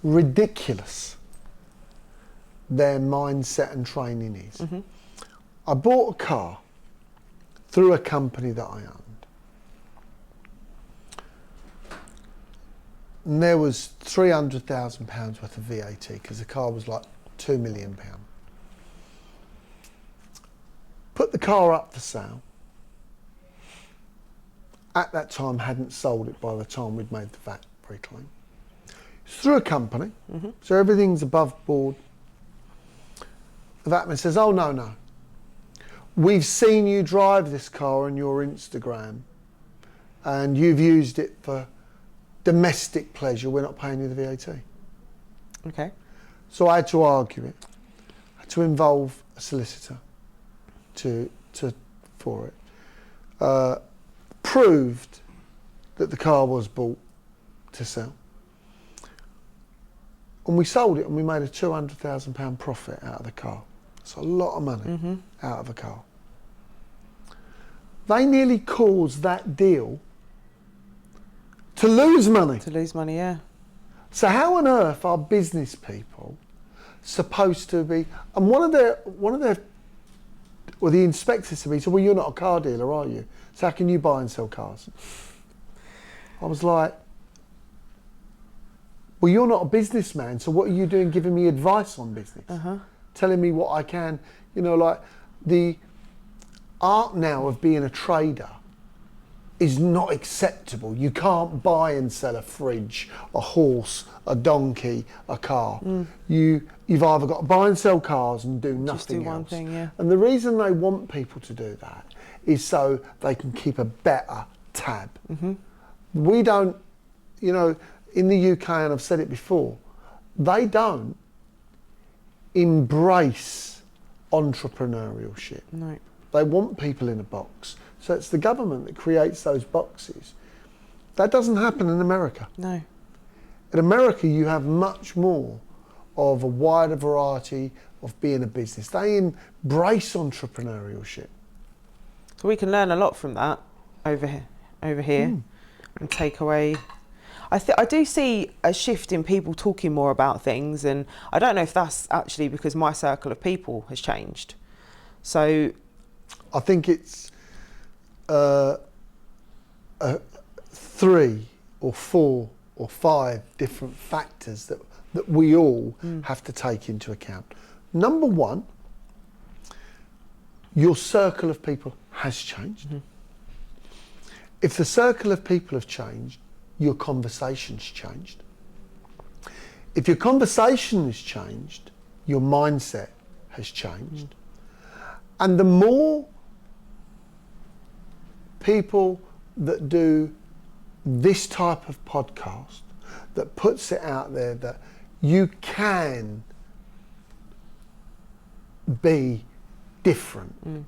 ridiculous their mindset and training is. I bought a car through a company that I owned. And there was £300,000 worth of VAT because the car was like £2 million. Put the car up for sale. At that time, hadn't sold it by the time we'd made the VAT reclaim. It's through a company, so everything's above board. The VAT man says, oh, no. We've seen you drive this car on your Instagram and you've used it for domestic pleasure. We're not paying you the VAT. Okay. So I had to argue it. I had to involve a solicitor for it. Proved that the car was bought to sell. And we sold it and we made a £200,000 profit out of the car. It's a lot of money out of a car. They nearly caused that deal to lose money. To lose money, yeah. So how on earth are business people supposed to be? And one of their, or the inspectors to me said, well, you're not a car dealer, are you? So how can you buy and sell cars? I was like, well, you're not a businessman, so what are you doing giving me advice on business? Telling me what I can, like the art now of being a trader is not acceptable. You can't buy and sell a fridge, a horse, a donkey, a car. You've either got to buy and sell cars and do nothing Just do one else. thing, yeah. And the reason they want people to do that is so they can keep a better tab. We don't, you know, in the UK, and I've said it before, they don't embrace entrepreneurship. No. They want people in a box. So it's the government that creates those boxes. That doesn't happen in America. No. In America, you have much more of a wider variety of being a business. They embrace entrepreneurship. So we can learn a lot from that over here, and take away. I do see a shift in people talking more about things, and I don't know if that's actually because my circle of people has changed. So I think it's 3 or 4 or 5 different factors that we all have to take into account. Number one, your circle of people has changed. If the circle of people have changed, your conversation's changed. If your conversation has changed, your mindset has changed. And the more people that do this type of podcast, that puts it out there that you can be different,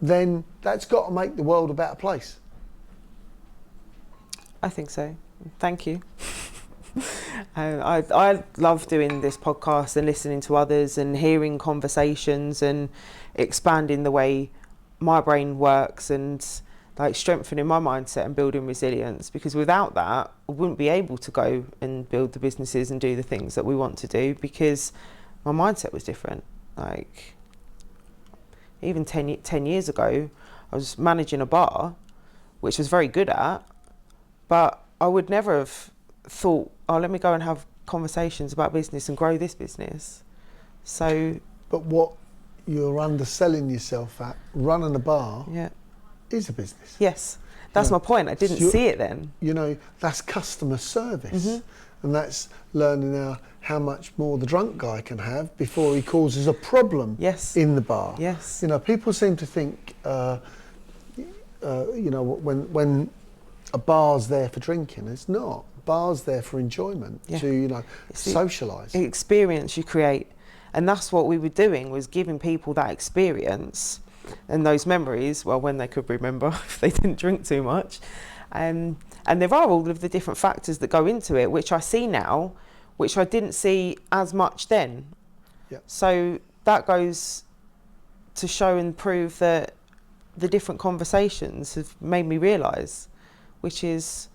then that's got to make the world a better place. I think so. Thank you. I love doing this podcast and listening to others and hearing conversations and expanding the way my brain works and like strengthening my mindset and building resilience, because without that I wouldn't be able to go and build the businesses and do the things that we want to do, because my mindset was different. Like even 10 years ago I was managing a bar, which I was very good at, but I would never have thought, oh, let me go and have conversations about business and grow this business. So, but what you're underselling yourself at, running a bar, is a business. Yes, that's my point. I didn't see it then. You know, that's customer service, and that's learning how much more the drunk guy can have before he causes a problem in the bar. Yes. You know, people seem to think, you know, when a bar's there for drinking, it's not. A bar's there for enjoyment, to, you know, socialise. The experience you create. And that's what we were doing, was giving people that experience and those memories, well, when they could remember, if they didn't drink too much. And there are all of the different factors that go into it, which I see now, which I didn't see as much then. Yeah. So that goes to show and prove that the different conversations have made me realise, which is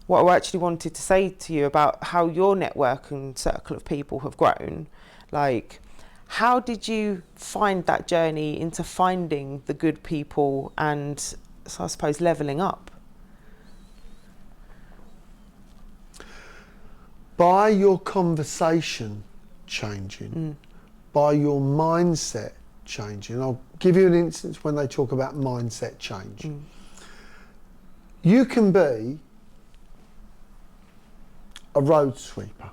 what I actually wanted to say to you about how your network and circle of people have grown. Like, how did you find that journey into finding the good people and, so I suppose, levelling up? By your conversation changing, by your mindset changing. I'll give you an instance when they talk about mindset change. You can be a road sweeper,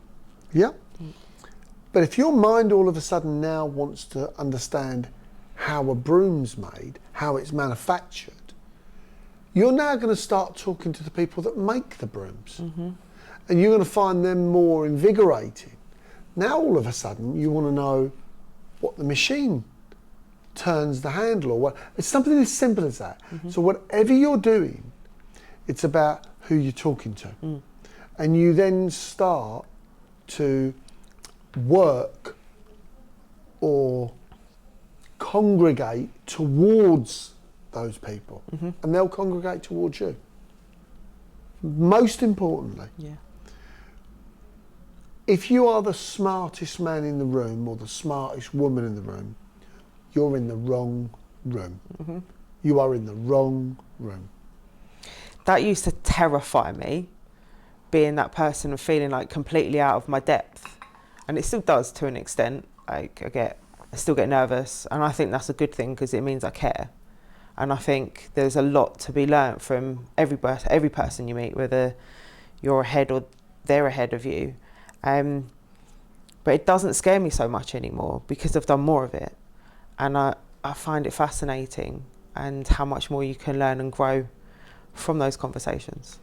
but if your mind all of a sudden now wants to understand how a broom's made, how it's manufactured, you're now going to start talking to the people that make the brooms. And you're going to find them more invigorating. Now all of a sudden you want to know what the machine turns the handle, or what. It's something as simple as that. So whatever you're doing, it's about who you're talking to. And you then start to work or congregate towards those people, and they'll congregate towards you. Most importantly, if you are the smartest man in the room or the smartest woman in the room, you're in the wrong room. You are in the wrong room. That used to terrify me, being that person and feeling like completely out of my depth. And it still does to an extent. Like I still get nervous, and I think that's a good thing because it means I care. And I think there's a lot to be learnt from every person you meet, whether you're ahead or they're ahead of you. But it doesn't scare me so much anymore because I've done more of it. And I find it fascinating, and how much more you can learn and grow from those conversations.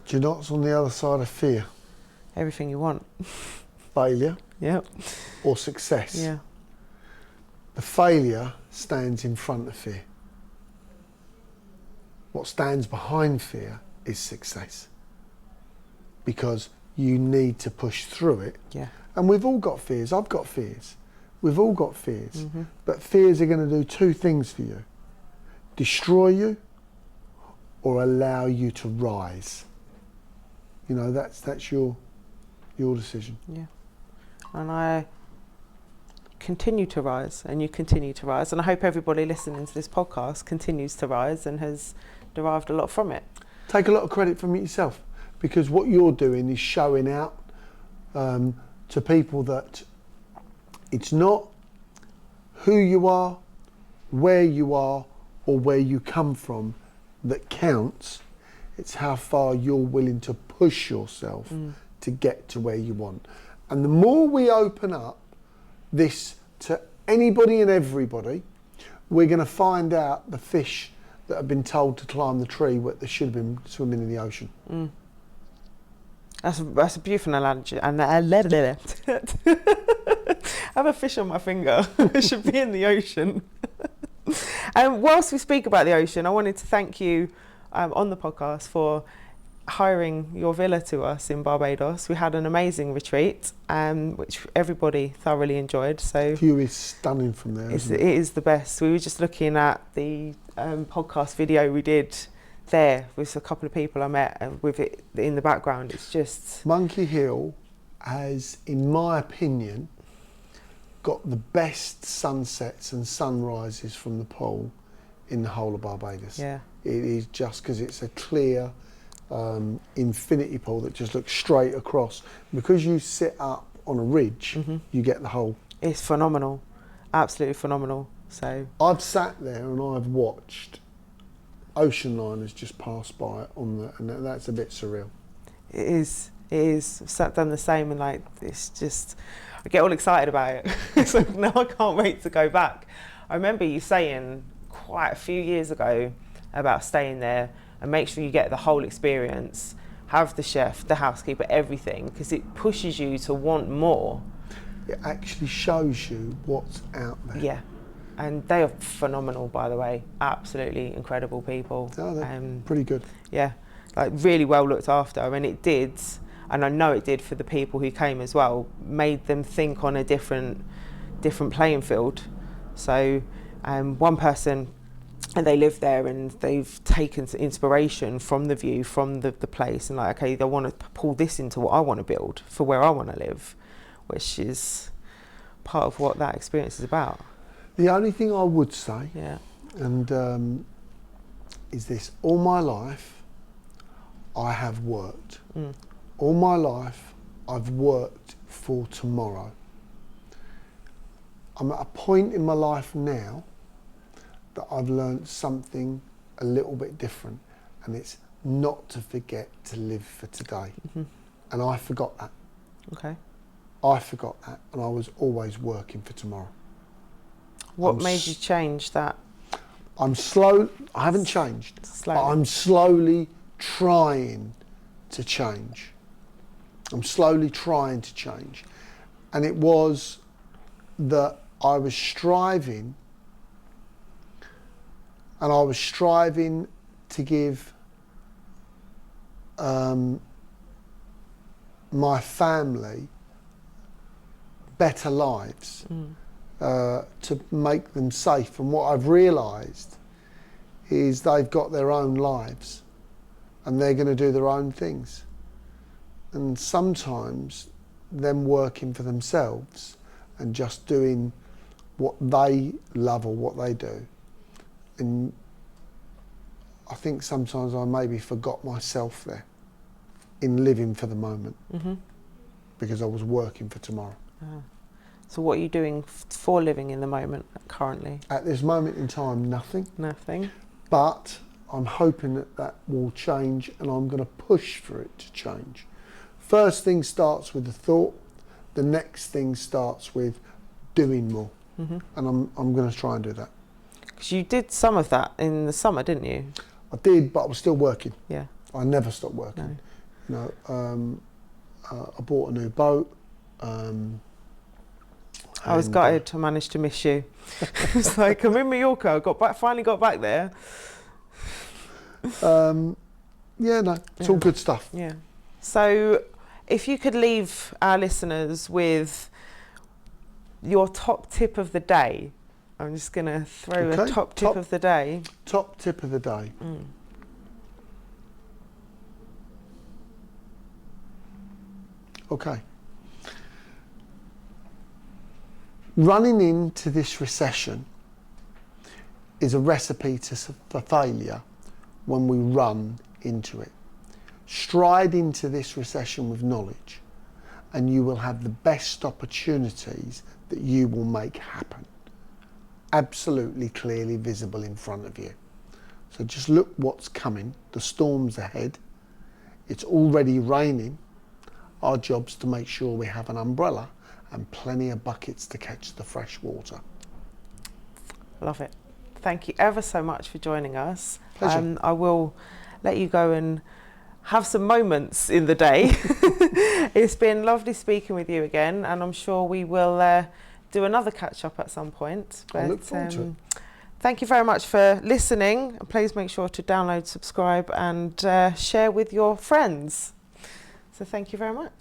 Do you know what's on the other side of fear? Everything you want. Failure. Yep. Or success. Yeah. The failure stands in front of fear. What stands behind fear is success. Because you need to push through it. Yeah. And we've all got fears. I've got fears. We've all got fears. Mm-hmm. But fears are going to do two things for you. Destroy you or allow you to rise. You know, that's your decision. Yeah. And I continue to rise, and you continue to rise, and I hope everybody listening to this podcast continues to rise and has derived a lot from it. Take a lot of credit from it yourself, because what you're doing is showing out to people that it's not who you are, where you are, or where you come from that counts. It's how far you're willing to push yourself to get to where you want. And the more we open up this to anybody and everybody, we're going to find out the fish that have been told to climb the tree that they should have been swimming in the ocean. That's a beautiful analogy. And I have a fish on my finger. It should be in the ocean. And whilst we speak about the ocean, I wanted to thank you on the podcast for hiring your villa to us in Barbados. We had an amazing retreat, which everybody thoroughly enjoyed. So View is stunning from there. It is the best. We were just looking at the podcast video we did there with a couple of people I met, and with it in the background, it's just... Monkey Hill has, in my opinion, got the best sunsets and sunrises from the pool in the whole of Barbados. Yeah. It is just because it's a clear infinity pool that just looks straight across. Because you sit up on a ridge, you get the whole... It's phenomenal, absolutely phenomenal. So I've sat there and I've watched ocean liners just pass by and that's a bit surreal. It is. I've sat down the same, and like, it's just, I get all excited about it. It's like, now I can't wait to go back. I remember you saying quite a few years ago about staying there and make sure you get the whole experience, have the chef, the housekeeper, everything, because it pushes you to want more. It actually shows you what's out there. Yeah. And they are phenomenal, by the way. Absolutely incredible people. Oh, they're pretty good. Yeah, like really well looked after. I mean, it did, and I know it did for the people who came as well, made them think on a different playing field. So one person, and they live there, and they've taken inspiration from the view, from the place, and like, okay, they want to pull this into what I want to build for where I want to live, which is part of what that experience is about. The only thing I would say, Yeah. and is this: all my life, I have worked. All my life, I've worked for tomorrow. I'm at a point in my life now that I've learned something a little bit different, and it's not to forget to live for today. And I forgot that. Okay. I forgot that, and I was always working for tomorrow. What made you change that? I'm slow. I haven't changed. Slowly. I'm slowly trying to change. I'm slowly trying to change. And it was that I was striving, and I was striving to give my family better lives. To make them safe. And what I've realised is they've got their own lives and they're going to do their own things. And sometimes them working for themselves and just doing what they love or what they do. And I think sometimes I maybe forgot myself there in living for the moment because I was working for tomorrow. So what are you doing for a living in the moment, currently? At this moment in time, nothing. Nothing. But I'm hoping that that will change, and I'm going to push for it to change. First thing starts with the thought. The next thing starts with doing more. And I'm going to try and do that. Because you did some of that in the summer, didn't you? I did, but I was still working. Yeah. I never stopped working. No. I bought a new boat. I was gutted to manage to miss you. It's like, I'm in Mallorca, finally got back there. It's all good stuff. Yeah. So if you could leave our listeners with your top tip of the day, I'm just going to throw a top tip of the day. Top tip of the day. Okay. Running into this recession is a recipe for failure when we run into it. Stride into this recession with knowledge, and you will have the best opportunities that you will make happen. Absolutely clearly visible in front of you. So just look what's coming. The storm's ahead. It's already raining. Our job's to make sure we have an umbrella and plenty of buckets to catch the fresh water. Love it. Thank you ever so much for joining us. Pleasure. I will let you go and have some moments in the day. It's been lovely speaking with you again, and I'm sure we will do another catch up at some point. I look forward to it. Thank you very much for listening. Please make sure to download, subscribe, and share with your friends. So thank you very much.